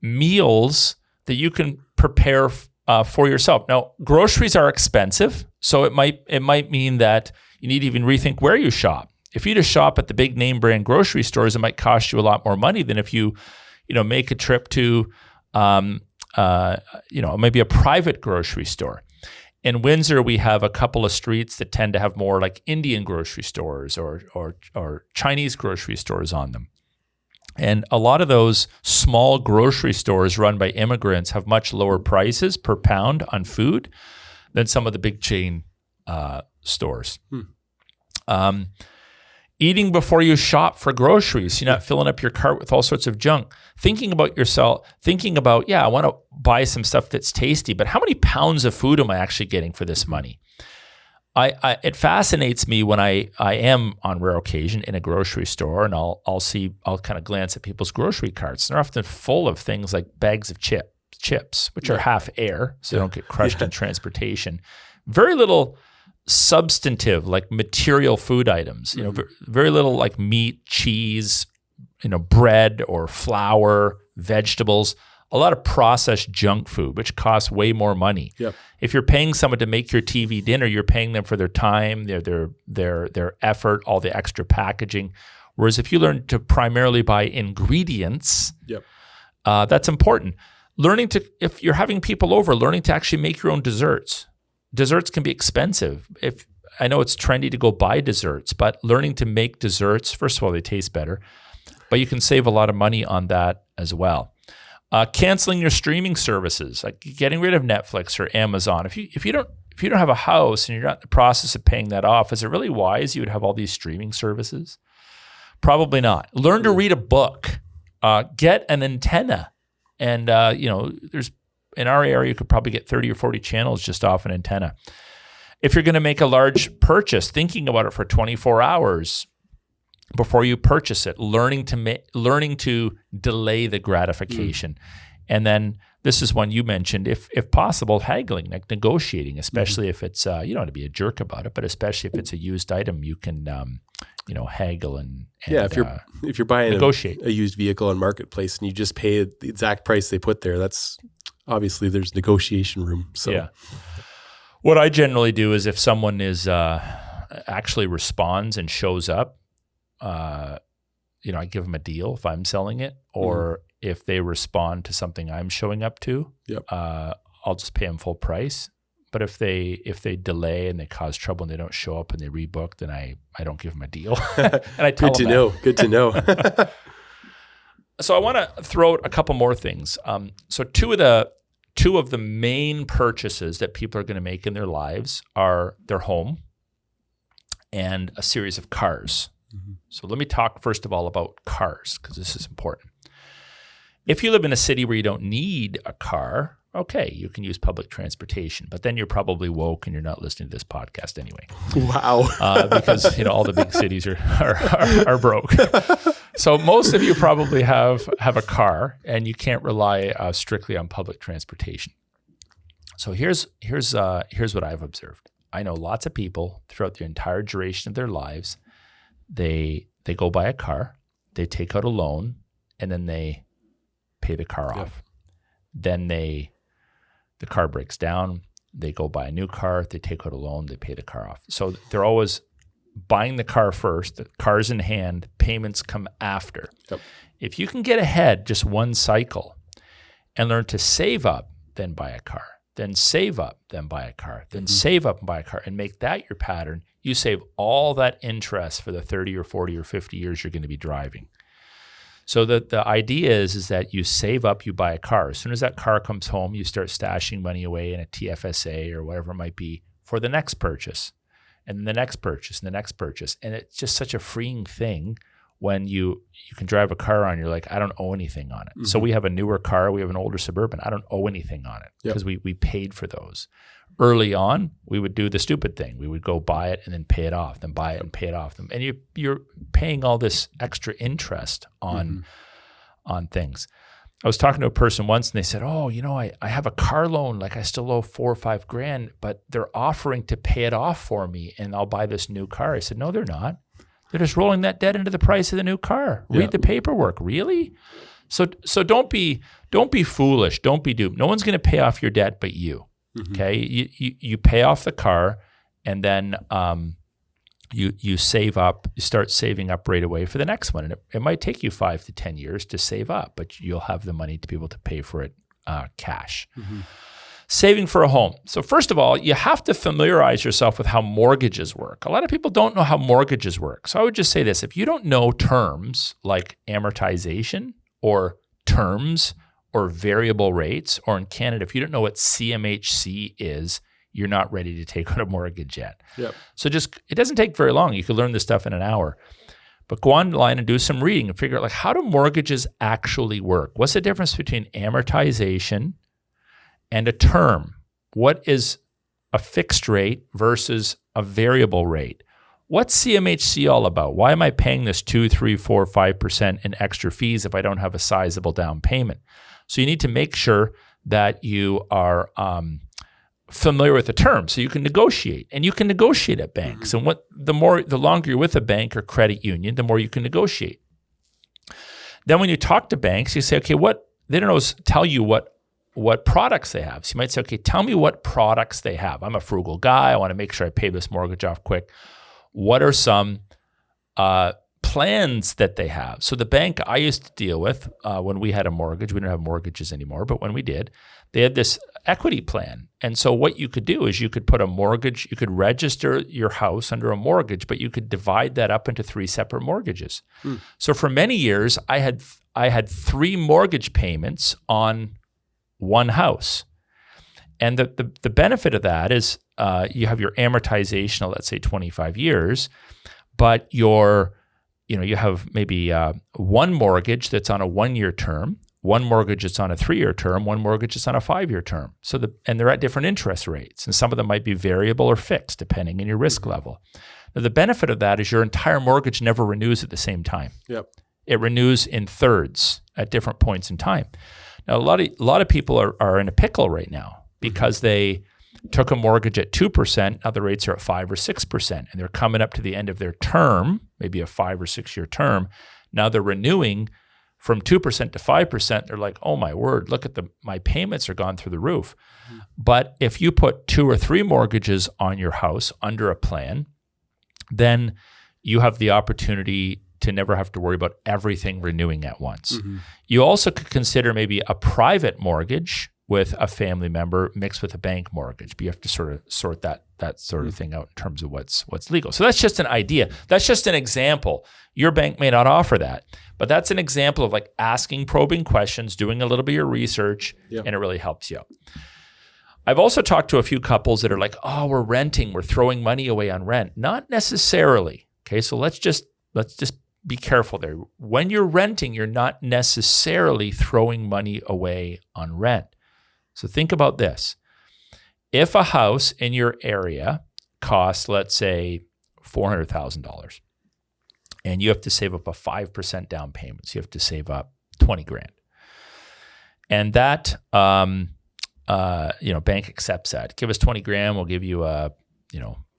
B: meals that you can prepare for yourself. Now, groceries are expensive, so it might mean that you need to even rethink where you shop. If you just shop at the big name brand grocery stores, it might cost you a lot more money than if you make a trip to maybe a private grocery store. In Windsor, we have a couple of streets that tend to have more like Indian grocery stores or Chinese grocery stores on them. And a lot of those small grocery stores run by immigrants have much lower prices per pound on food than some of the big chain stores. Eating before you shop for groceries. You're not filling up your cart with all sorts of junk. Thinking about yourself, I want to buy some stuff that's tasty, but how many pounds of food am I actually getting for this money? It fascinates me when I am on rare occasion in a grocery store, and I'll kind of glance at people's grocery carts. They're often full of things like bags of chips, which are half air, so they don't get crushed in transportation. Very little substantive, like material food items. Very little like meat, cheese, bread or flour, vegetables. A lot of processed junk food, which costs way more money. Yep. If you're paying someone to make your TV dinner, you're paying them for their time, their effort, all the extra packaging. Whereas if you learn to primarily buy ingredients, that's important. If you're having people over, learning to actually make your own desserts. Desserts can be expensive. I know it's trendy to go buy desserts, but learning to make desserts, first of all, they taste better, but you can save a lot of money on that as well. Canceling your streaming services, like getting rid of Netflix or Amazon. If you don't have a house and you're not in the process of paying that off, is it really wise you would have all these streaming services? Probably not. Learn to read a book. Get an antenna, and there's in our area you could probably get 30 or 40 channels just off an antenna. If you're going to make a large purchase, thinking about it for 24 hours before you purchase it, learning to delay the gratification. And then this is one you mentioned, if possible, haggling, like negotiating, especially if it's, you don't want to be a jerk about it, but especially if it's a used item, you can, haggle and
A: if you're buying
B: negotiate.
A: a used vehicle on Marketplace and you just pay the exact price they put there, that's obviously there's negotiation room. So
B: what I generally do is if someone is actually responds and shows up, I give them a deal if I'm selling it, or if they respond to something I'm showing up to, I'll just pay them full price. But if they delay and they cause trouble and they don't show up and they rebook, then I don't give them a deal. And I tell
A: Good to
B: them
A: know. Good to know.
B: So I want to throw out a couple more things. So two of the main purchases that people are going to make in their lives are their home and a series of cars. Mm-hmm. So let me talk first of all about cars, because this is important. If you live in a city where you don't need a car, okay, you can use public transportation, but then you're probably woke and you're not listening to this podcast anyway.
A: Wow.
B: Because all the big cities are broke. So most of you probably have a car, and you can't rely strictly on public transportation. So here's what I've observed. I know lots of people throughout the entire duration of their lives, they go buy a car, they take out a loan, and then they pay the car off. Then the car breaks down, they go buy a new car, they take out a loan, they pay the car off. So they're always buying the car first, the car's in hand, payments come after. Yep. If you can get ahead just one cycle and learn to save up, then buy a car, then save up, then buy a car, then save up and buy a car, and make that your pattern, you save all that interest for the 30 or 40 or 50 years you're going to be driving. So the idea is that you save up, you buy a car. As soon as that car comes home, you start stashing money away in a TFSA or whatever it might be for the next purchase, and then the next purchase, and the next purchase. And it's just such a freeing thing when you can drive a car on, you're like, I don't owe anything on it. Mm-hmm. So we have a newer car, we have an older Suburban. I don't owe anything on it because we paid for those. Early on, we would do the stupid thing. We would go buy it and then pay it off, then buy it and pay it off. And you're paying all this extra interest on things. I was talking to a person once and they said, oh, I have a car loan, like I still owe $4,000 or $5,000, but they're offering to pay it off for me and I'll buy this new car. I said, no, they're not. They're just rolling that debt into the price of the new car. Read the paperwork. Really? So don't be foolish. Don't be duped. No one's going to pay off your debt but you. Mm-hmm. Okay, you pay off the car, and then you save up. You start saving up right away for the next one, and it might take you 5 to 10 years to save up, but you'll have the money to be able to pay for it cash. Mm-hmm. Saving for a home. So first of all, you have to familiarize yourself with how mortgages work. A lot of people don't know how mortgages work. So I would just say this: if you don't know terms like amortization or terms or variable rates, or in Canada, if you don't know what CMHC is, you're not ready to take out a mortgage yet. Yep. So it doesn't take very long. You can learn this stuff in an hour. But go online and do some reading and figure out, like, how do mortgages actually work? What's the difference between amortization and a term? What is a fixed rate versus a variable rate? What's CMHC all about? Why am I paying this 2, 3, 4, 5% in extra fees if I don't have a sizable down payment? So you need to make sure that you are familiar with the terms so you can negotiate. And you can negotiate at banks. Mm-hmm. And the longer you're with a bank or credit union, the more you can negotiate. Then when you talk to banks, you say, okay, they don't always tell you what products they have. So you might say, okay, tell me what products they have. I'm a frugal guy. I want to make sure I pay this mortgage off quick. What are some plans that they have? So the bank I used to deal with when we had a mortgage, we don't have mortgages anymore, but when we did, they had this equity plan. And so what you could do is you could put a mortgage, you could register your house under a mortgage, but you could divide that up into 3 separate mortgages. So for many years, I had 3 mortgage payments on one house. And the benefit of that is you have your amortization of, let's say, 25 years, but you have maybe one mortgage that's on a 1-year term, one mortgage that's on a 3-year term, one mortgage that's on a 5-year term. And they're at different interest rates, and some of them might be variable or fixed depending on your risk level. Now, the benefit of that is your entire mortgage never renews at the same time. Yep. It renews in thirds at different points in time. Now, a lot of people are in a pickle right now because they took a mortgage at 2%, now the rates are at 5 or 6%, and they're coming up to the end of their term, maybe a 5 or 6 year term. Now they're renewing from 2% to 5%. They're like, oh my word, look at my payments are gone through the roof. Mm-hmm. But if you put 2 or 3 mortgages on your house under a plan, then you have the opportunity to never have to worry about everything renewing at once. Mm-hmm. You also could consider maybe a private mortgage with a family member mixed with a bank mortgage. But you have to sort of sort that sort of thing out in terms of what's legal. So that's just an idea. That's just an example. Your bank may not offer that, but that's an example of like asking probing questions, doing a little bit of your research, and it really helps you out. I've also talked to a few couples that are like, oh, we're renting, we're throwing money away on rent. Not necessarily. Okay, so let's just be careful there. When you're renting, you're not necessarily throwing money away on rent. So think about this. If a house in your area costs, let's say, $400,000, and you have to save up a 5% down payment, so you have to save up $20,000, and that bank accepts that. Give us $20,000, we'll give you a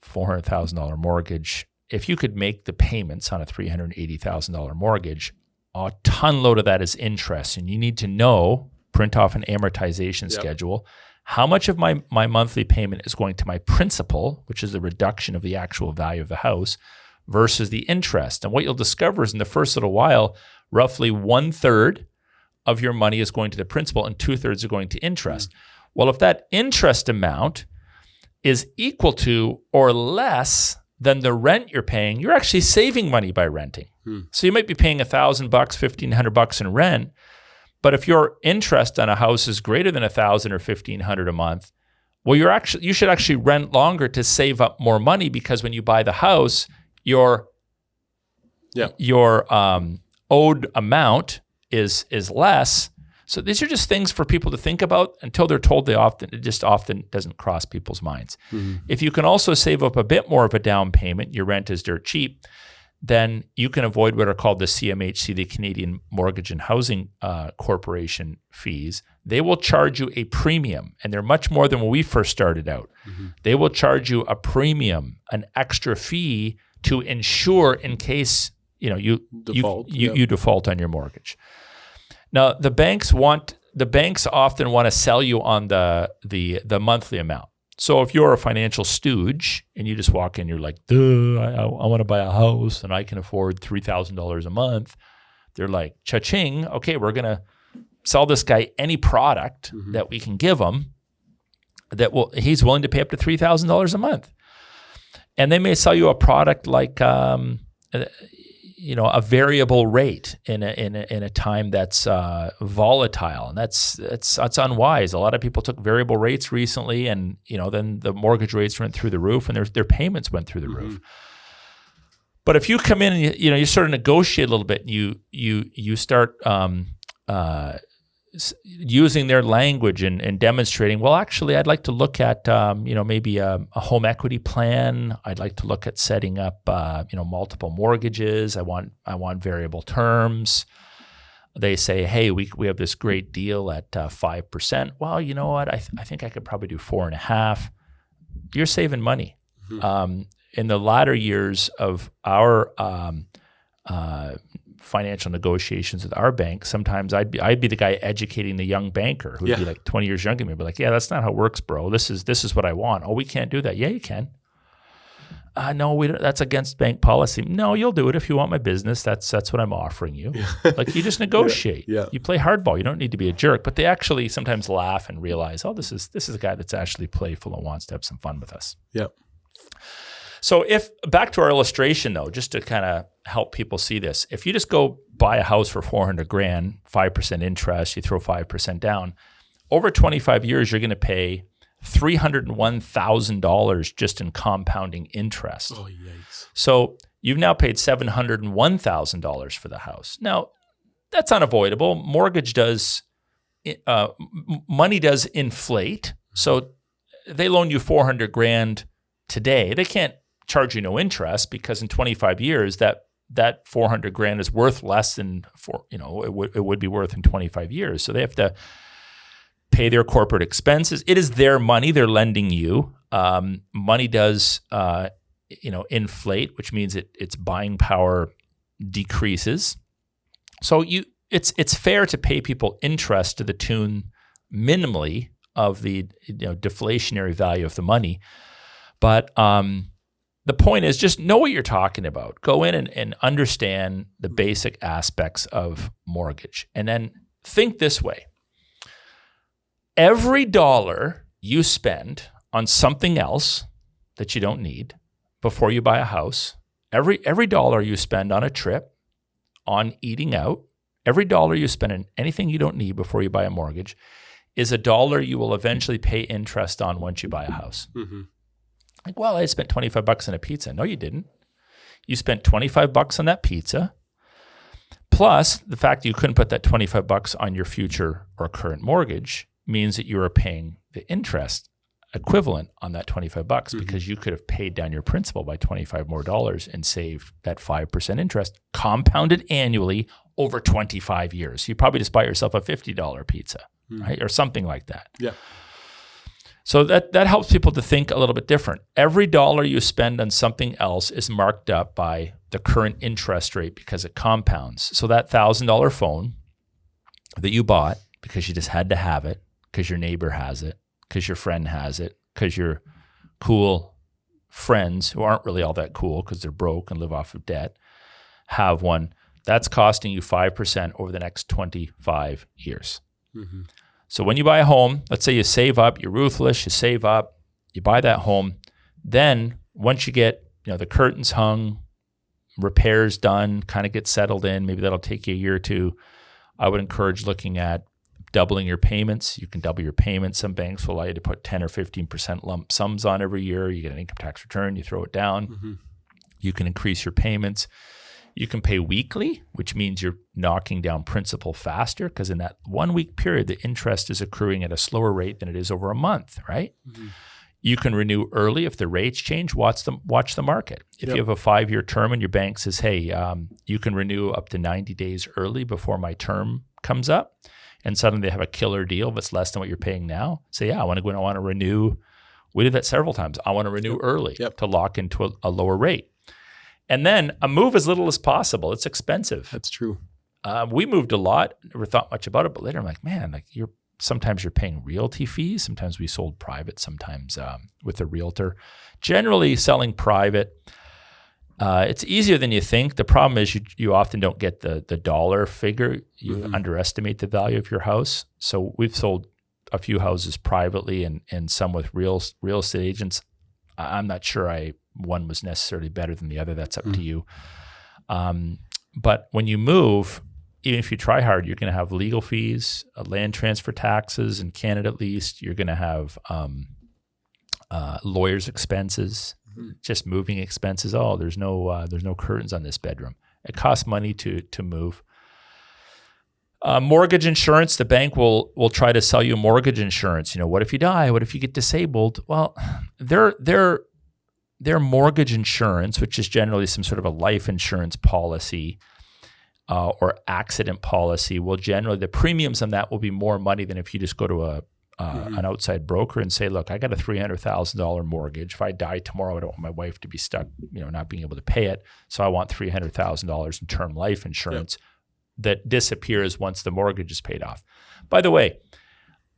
B: $400,000 mortgage. If you could make the payments on a $380,000 mortgage, a ton load of that is interest, and you need to know, print off an amortization schedule. How much of my monthly payment is going to my principal, which is the reduction of the actual value of the house, versus the interest? And what you'll discover is in the first little while, roughly 1/3 of your money is going to the principal and 2/3 are going to interest. Well, if that interest amount is equal to or less than the rent you're paying, you're actually saving money by renting. So you might be paying $1,000, $1,500 in rent, but if your interest on a house is greater than $1,000 or $1,500 a month, well, you should actually rent longer to save up more money, because when you buy the house, your owed amount is less. So these are just things for people to think about until they're told. It just often doesn't cross people's minds. If you can also save up a bit more of a down payment, your rent is dirt cheap, then you can avoid what are called the CMHC, the Canadian Mortgage and Housing Corporation fees. They will charge you a premium, and they're much more than when we first started out. They will charge you a premium, an extra fee to insure in case you default on your mortgage. Now, the banks often want to sell you on the monthly amount. So if you're a financial stooge and you just walk in, you're like, I want to buy a house and I can afford $3,000 a month. They're like, cha-ching, okay, we're going to sell this guy any product that we can give him he's willing to pay up to $3,000 a month. And they may sell you a product like a variable rate in a time that's volatile, and that's unwise. A lot of people took variable rates recently, and then the mortgage rates went through the roof, and their payments went through the roof. But if you come in and you sort of negotiate a little bit, and you start using their language and demonstrating, well, actually, I'd like to look at maybe a home equity plan. I'd like to look at setting up multiple mortgages. I want variable terms. They say, hey, we have this great deal at 5%. Well, you know what? I think I could probably do 4.5%. You're saving money. In the latter years of our financial negotiations with our bank, sometimes I'd be the guy educating the young banker who'd be like 20 years younger than me. Be like, yeah, that's not how it works, bro. This is what I want. Oh, we can't do that. Yeah, you can. No, we don't. That's against bank policy. No, you'll do it if you want my business. That's what I'm offering you. Like, you just negotiate. You play hardball. You don't need to be a jerk. But they actually sometimes laugh and realize, oh, this is a guy that's actually playful and wants to have some fun with us. So back to our illustration though, just to kind of help people see this, if you just go buy a house for $400,000, 5% interest, you throw 5% down, over 25 years, you're going to pay $301,000 just in compounding interest. Oh, yikes. So you've now paid $701,000 for the house. Now, that's unavoidable. Money does inflate. So they loan you $400,000 today. They can't charge you no interest, because in 25 years that $400,000 is worth less than it would be worth in 25 years. So they have to pay their corporate expenses. It is their money they're lending you. Money does inflate, which means its buying power decreases. So it's fair to pay people interest to the tune minimally of the deflationary value of the money, but the point is, just know what you're talking about. Go in and understand the basic aspects of mortgage. And then think this way. every dollar you spend on something else that you don't need before you buy a house, every dollar you spend on a trip, on eating out, every dollar you spend on anything you don't need before you buy a mortgage is a dollar you will eventually pay interest on once you buy a house.
A: Mm-hmm.
B: Like, well, I spent $25 on a pizza. No, you didn't. You spent $25 on that pizza, plus the fact that you couldn't put that $25 on your future or current mortgage means that you are paying the interest equivalent on that $25 because you could have paid down your principal by $25 more and saved that 5% interest compounded annually over 25 years. You probably just buy yourself a $50 pizza, right? Or something like that.
A: Yeah.
B: So that helps people to think a little bit different. Every dollar you spend on something else is marked up by the current interest rate because it compounds. So that $1,000 phone that you bought because you just had to have it, because your neighbor has it, because your friend has it, because your cool friends who aren't really all that cool because they're broke and live off of debt have one, that's costing you 5% over the next 25 years. Mm-hmm. So when you buy a home, let's say you save up, you're ruthless, you save up, you buy that home, then once you get the curtains hung, repairs done, kind of get settled in, maybe that'll take you a year or two, I would encourage looking at doubling your payments. You can double your payments. Some banks will allow you to put 10 or 15% lump sums on every year. You get an income tax return, you throw it down. Mm-hmm. You can increase your payments. You can pay weekly, which means you're knocking down principal faster because in that 1 week period, the interest is accruing at a slower rate than it is over a month, right? Mm-hmm. You can renew early if the rates change. Watch the market. If you have a 5-year term and your bank says, hey, you can renew up to 90 days early before my term comes up, and suddenly they have a killer deal that's less than what you're paying now, say, yeah, I want to renew. We did that several times. I want to renew early to lock into a lower rate. And then a move as little as possible. It's expensive.
A: That's true.
B: We moved a lot. Never thought much about it, but later I'm like, man, sometimes you're paying realty fees. Sometimes we sold private. Sometimes with a realtor. Generally, selling private, it's easier than you think. The problem is you often don't get the dollar figure. You underestimate the value of your house. So we've sold a few houses privately and some with real estate agents. I'm not sure one was necessarily better than the other. That's up to you. But when you move, even if you try hard, you're going to have legal fees, land transfer taxes in Canada at least. You're going to have lawyers' expenses, just moving expenses. Oh, there's no curtains on this bedroom. It costs money to move. Mortgage insurance, the bank will try to sell you mortgage insurance. What if you die? What if you get disabled? Well, their mortgage insurance, which is generally some sort of a life insurance policy or accident policy, the premiums on that will be more money than if you just go to an outside broker and say, look, I got a $300,000 mortgage. If I die tomorrow, I don't want my wife to be stuck, not being able to pay it. So I want $300,000 in term life insurance that disappears once the mortgage is paid off. By the way,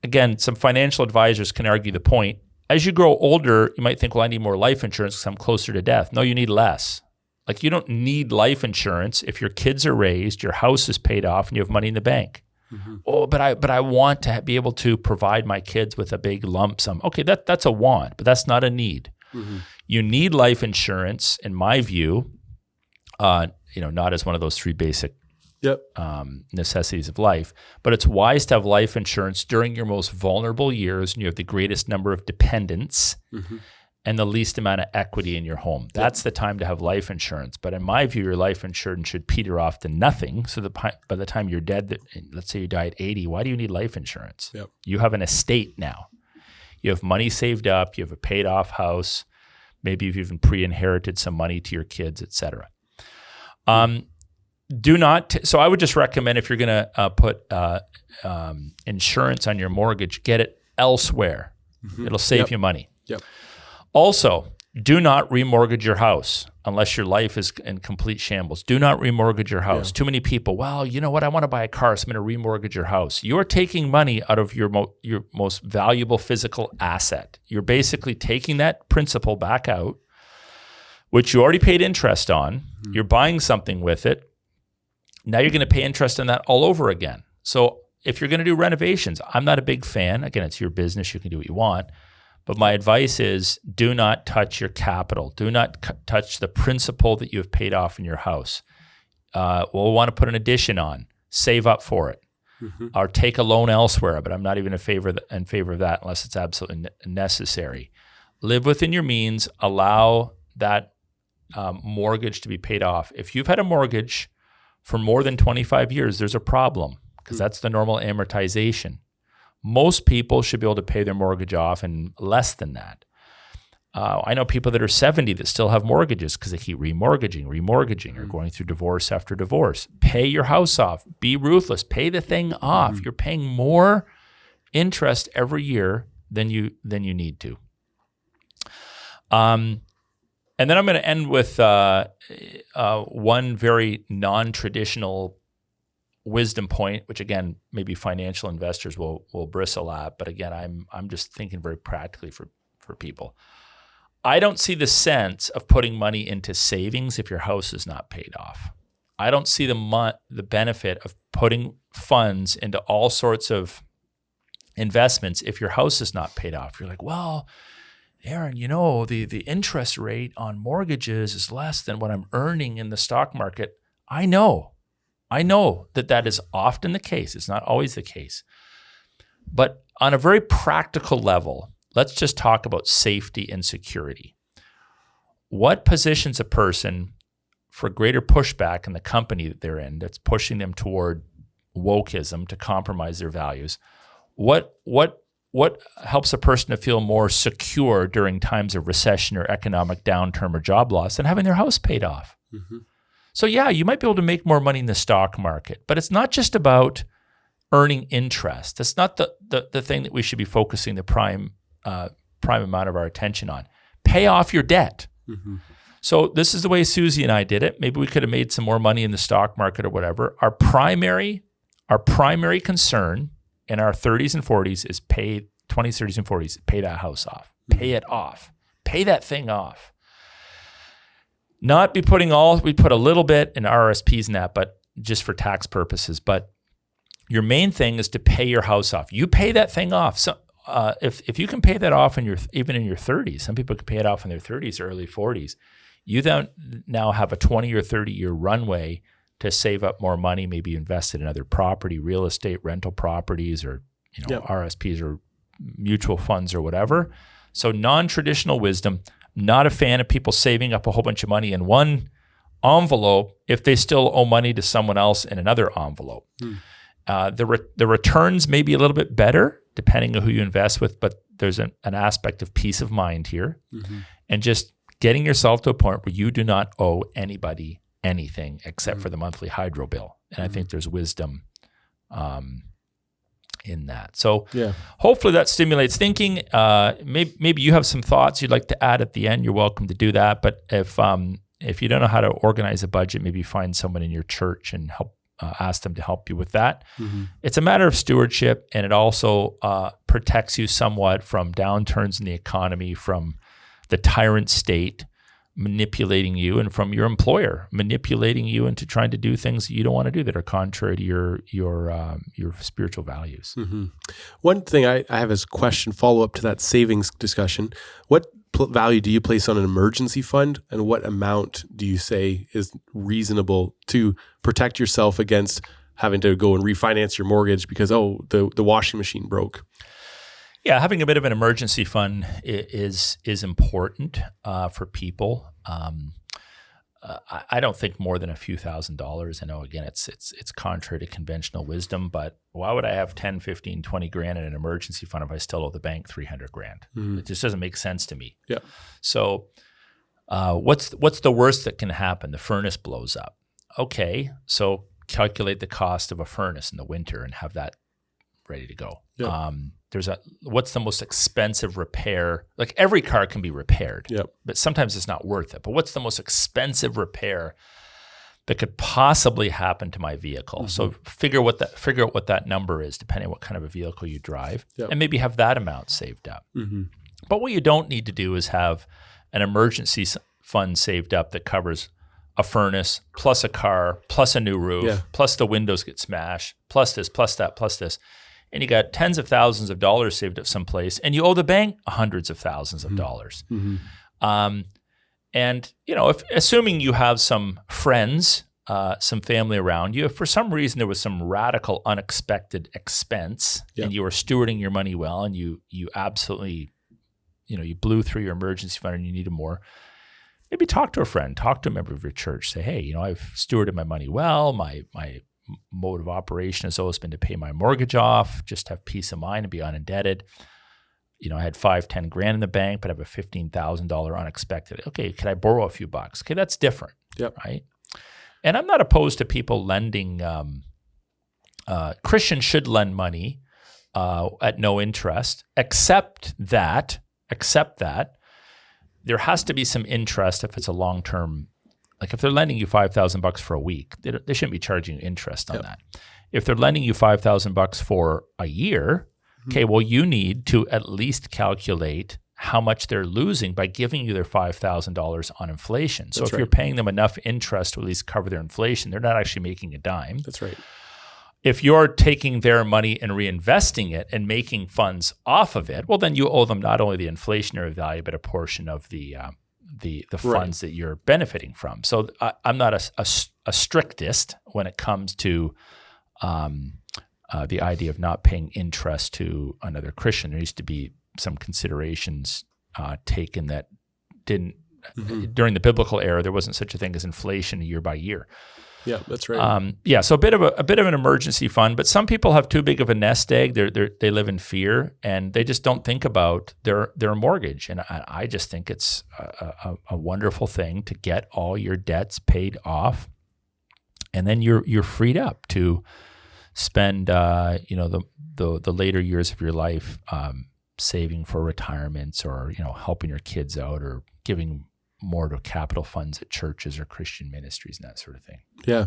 B: again, some financial advisors can argue the point. As you grow older, you might think, well, I need more life insurance because I'm closer to death. No, you need less. Like you don't need life insurance if your kids are raised, your house is paid off, and you have money in the bank. Mm-hmm. Oh, but I want to be able to provide my kids with a big lump sum. Okay, that's a want, but that's not a need. Mm-hmm. You need life insurance, in my view, not as one of those 3 basic necessities of life, but it's wise to have life insurance during your most vulnerable years and you have the greatest number of dependents and the least amount of equity in your home. That's the time to have life insurance. But in my view, your life insurance should peter off to nothing. So by the time you're dead, let's say you die at 80, why do you need life insurance? Yep. You have an estate now. You have money saved up. You have a paid off house. Maybe you've even pre-inherited some money to your kids, et cetera. So I would just recommend if you're going to put insurance on your mortgage, get it elsewhere. Mm-hmm. It'll save you money. Yep. Also, do not remortgage your house unless your life is in complete shambles. Do not remortgage your house. Too many people, well, you know what? I want to buy a car, so I'm going to remortgage your house. You're taking money out of your most valuable physical asset. You're basically taking that principal back out, which you already paid interest on. Mm-hmm. You're buying something with it. Now you're going to pay interest on that all over again. So, if you're going to do renovations, I'm not a big fan. Again, it's your business. You can do what you want. But my advice is do not touch your capital. Do not touch the principal that you have paid off in your house. We'll want to put an addition on. Save up for it. Or take a loan elsewhere, but I'm not even in favor of that unless it's absolutely necessary. Live within your means. Allow that mortgage to be paid off. If you've had a mortgage for more than 25 years, there's a problem because that's the normal amortization. Most people should be able to pay their mortgage off in less than that. I know people that are 70 that still have mortgages because they keep remortgaging, or going through divorce after divorce. Pay your house off. Be ruthless. Pay the thing off. You're paying more interest every year than you need to. And then I'm going to end with one very non-traditional wisdom point, which again, maybe financial investors will bristle at. But again, I'm just thinking very practically for people. I don't see the sense of putting money into savings if your house is not paid off. I don't see the benefit of putting funds into all sorts of investments if your house is not paid off. You're like, well, Aaron, the interest rate on mortgages is less than what I'm earning in the stock market. I know that is often the case. It's not always the case. But on a very practical level, let's just talk about safety and security. What positions a person for greater pushback in the company that they're in that's pushing them toward wokeism to compromise their values? What helps a person to feel more secure during times of recession or economic downturn or job loss than having their house paid off? So yeah, you might be able to make more money in the stock market, but it's not just about earning interest. That's not the thing that we should be focusing the prime amount of our attention on. Pay off your debt. So this is the way Susie and I did it. Maybe we could have made some more money in the stock market or whatever. Our primary concern in our 30s and 40s is 20s, 30s, and 40s, pay that house off. Pay it off. Pay that thing off. Not be putting we put a little bit in RSPs and that, but just for tax purposes. But your main thing is to pay your house off. You pay that thing off. So if you can pay that off even in your 30s, some people can pay it off in their 30s or early 40s. You then now have a 20 or 30 year runway to save up more money, maybe invest it in other property, real estate, rental properties, or RSPs or mutual funds or whatever. So non-traditional wisdom. Not a fan of people saving up a whole bunch of money in one envelope if they still owe money to someone else in another envelope. The returns may be a little bit better depending on who you invest with, but there's an aspect of peace of mind here. And just getting yourself to a point where you do not owe anybody anything except for the monthly hydro bill. And I think there's wisdom in that. So hopefully that stimulates thinking. Maybe you have some thoughts you'd like to add at the end. You're welcome to do that. But if you don't know how to organize a budget, maybe find someone in your church and ask them to help you with that. It's a matter of stewardship, and it also protects you somewhat from downturns in the economy, from the tyrant state manipulating you, and from your employer manipulating you into trying to do things that you don't want to do that are contrary to your spiritual values.
A: One thing I have as a question, follow up to that savings discussion. What value do you place on an emergency fund, and what amount do you say is reasonable to protect yourself against having to go and refinance your mortgage because, the washing machine broke?
B: Yeah, having a bit of an emergency fund is important for people. I don't think more than a few $1,000s. I know, again, it's contrary to conventional wisdom, but why would I have 10, 15, 20 grand in an emergency fund if I still owe the bank 300 grand? It just doesn't make sense to me. Yeah. So what's the worst that can happen? The furnace blows up. Okay, so calculate the cost of a furnace in the winter and have that ready to go. Yeah. What's the most expensive repair? Like, every car can be repaired, but sometimes it's not worth it. But what's the most expensive repair that could possibly happen to my vehicle? So figure out what that number is, depending on what kind of a vehicle you drive, and maybe have that amount saved up. But what you don't need to do is have an emergency fund saved up that covers a furnace, plus a car, plus a new roof, plus the windows get smashed, plus this, plus that, plus this. And you got tens of thousands of dollars saved up someplace, and you owe the bank hundreds of thousands of dollars. And, if assuming you have some friends, some family around you, if for some reason there was some radical unexpected expense and you were stewarding your money well and you absolutely, you blew through your emergency fund and you needed more, maybe talk to a friend, talk to a member of your church, say, hey, I've stewarded my money well. My mode of operation has always been to pay my mortgage off, just have peace of mind and be unindebted. I had $5,000-$10,000 in the bank, but I have a $15,000 unexpected. Okay, can I borrow a few bucks? Okay, that's different, right? And I'm not opposed to people lending. Christians should lend money at no interest, except that there has to be some interest if it's a long-term. Like if they're lending you $5,000 for a week, they shouldn't be charging you interest on that. If they're lending you $5,000 for a year, okay, well, you need to at least calculate how much they're losing by giving you their $5,000 on inflation. So if you're paying them enough interest to at least cover their inflation, they're not actually making a dime.
A: That's right.
B: If you're taking their money and reinvesting it and making funds off of it, well, then you owe them not only the inflationary value, but a portion of the funds that you're benefiting from. So I'm not a strictist when it comes to the idea of not paying interest to another Christian. There used to be some considerations taken that didn't during the biblical era. There wasn't such a thing as inflation year by year.
A: Yeah, that's right.
B: So a bit of an emergency fund, but some people have too big of a nest egg. They live in fear and they just don't think about their mortgage. And I just think it's a wonderful thing to get all your debts paid off, and then you're freed up to spend the later years of your life saving for retirements, or helping your kids out, or giving more to capital funds at churches or Christian ministries and that sort of thing.
A: Yeah.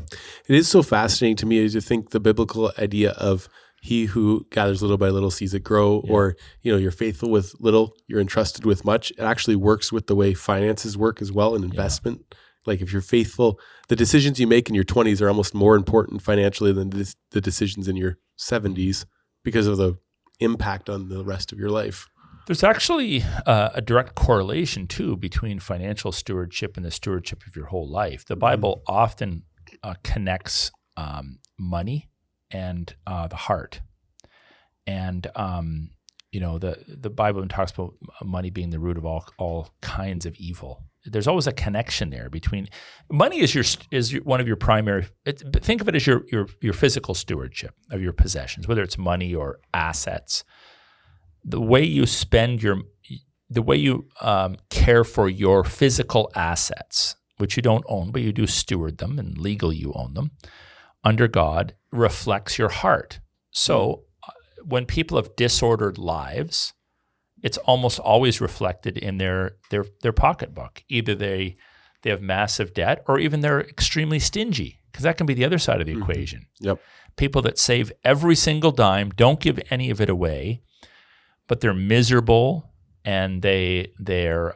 A: It is so fascinating to me to think the biblical idea of he who gathers little by little sees it grow, or, you're faithful with little, you're entrusted with much. It actually works with the way finances work as well, and investment. Yeah. Like if you're faithful, the decisions you make in your 20s are almost more important financially than the decisions in your 70s because of the impact on the rest of your life.
B: There's actually a direct correlation, too, between financial stewardship and the stewardship of your whole life. The Bible often connects money and the heart. And, the Bible talks about money being the root of all kinds of evil. There's always a connection there between money is one of your primary. Think of it as your physical stewardship of your possessions, whether it's money or assets. The way you spend the way you care for your physical assets, which you don't own, but you do steward them, and legally you own them, under God, reflects your heart. So when people have disordered lives, it's almost always reflected in their pocketbook. Either they have massive debt, or even they're extremely stingy, because that can be the other side of the equation.
A: Yep.
B: People that save every single dime, don't give any of it away, but they're miserable, and they're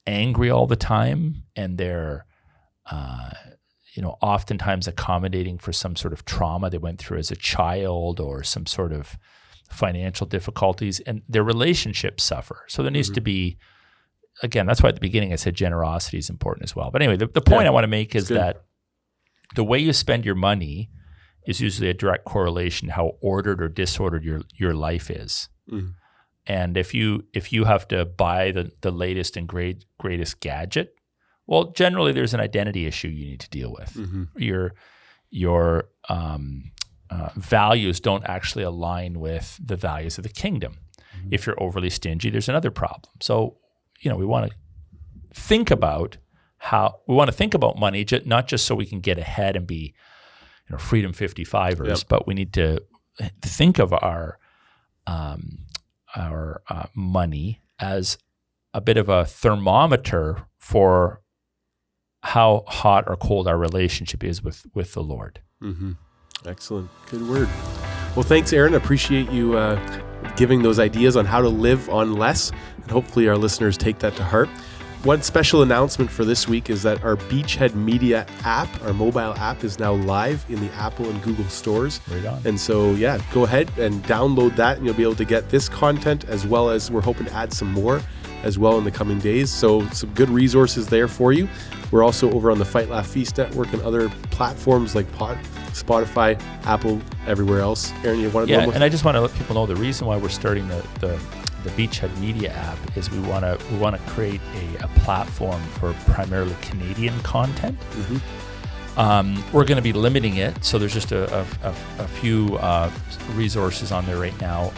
B: angry all the time, and they're oftentimes accommodating for some sort of trauma they went through as a child, or some sort of financial difficulties, and their relationships suffer. So there needs to be, again, that's why at the beginning I said generosity is important as well. But anyway, the point I want to make is that the way you spend your money is usually a direct correlation to how ordered or disordered your life is. Mm. And if you have to buy the latest and greatest gadget, well, generally there's an identity issue you need to deal with. Mm-hmm. Your values don't actually align with the values of the kingdom. Mm-hmm. If you're overly stingy, there's another problem. So, we want to think about money, not just so we can get ahead and be, freedom 55ers, but we need to think of our money as a bit of a thermometer for how hot or cold our relationship is with the Lord.
A: Mm-hmm. Excellent. Good word. Well, thanks, Aaron. Appreciate you giving those ideas on how to live on less, and hopefully our listeners take that to heart. One special announcement for this week is that our Beachhead Media app, our mobile app, is now live in the Apple and Google stores.
B: Right on.
A: And so, go ahead and download that, and you'll be able to get this content, as well as we're hoping to add some more as well in the coming days. So some good resources there for you. We're also over on the Fight Laugh Feast Network and other platforms like Spotify, Apple, everywhere else. Aaron, you want to
B: know? Yeah, and I just want to let people know the reason why we're starting the Beachhead Media app is we want to create a platform for primarily Canadian content. We're going to be limiting it, so there's just a few resources on there right now.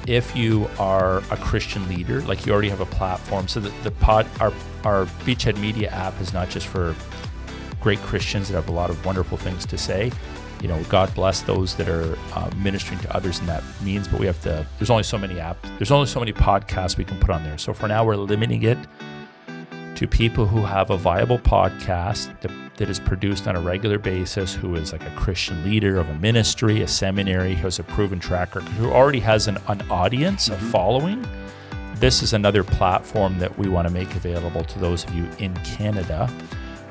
B: If you are a Christian leader, like you already have a platform, so our Beachhead Media app is not just for great Christians that have a lot of wonderful things to say. You know, God bless those that are ministering to others in that means, but there's only so many podcasts we can put on there. So for now, we're limiting it to people who have a viable podcast that is produced on a regular basis, who is like a Christian leader of a ministry, a seminary, who has a proven track record, who already has an audience, a following. This is another platform that we want to make available to those of you in Canada.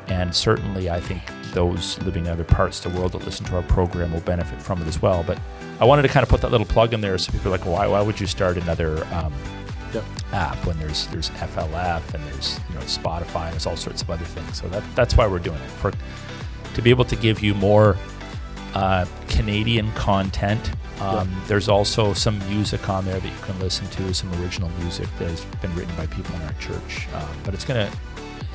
B: And certainly, I think those living in other parts of the world that listen to our program will benefit from it as well. But I wanted to kind of put that little plug in there so people are like, why would you start another app when there's FLF and there's Spotify and there's all sorts of other things. So that's why we're doing it, to be able to give you more Canadian content. There's also some music on there that you can listen to, some original music that has been written by people in our church. But it's going to,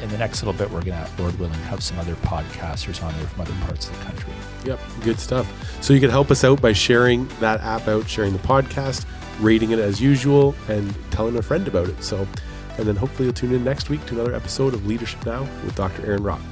B: in the next little bit, we're going to, Lord willing, have some other podcasters on there from other parts of the country. Yep,
A: good stuff. So you can help us out by sharing that app out, sharing the podcast, rating it as usual, and telling a friend about it. And then hopefully you'll tune in next week to another episode of Leadership Now with Dr. Aaron Rock.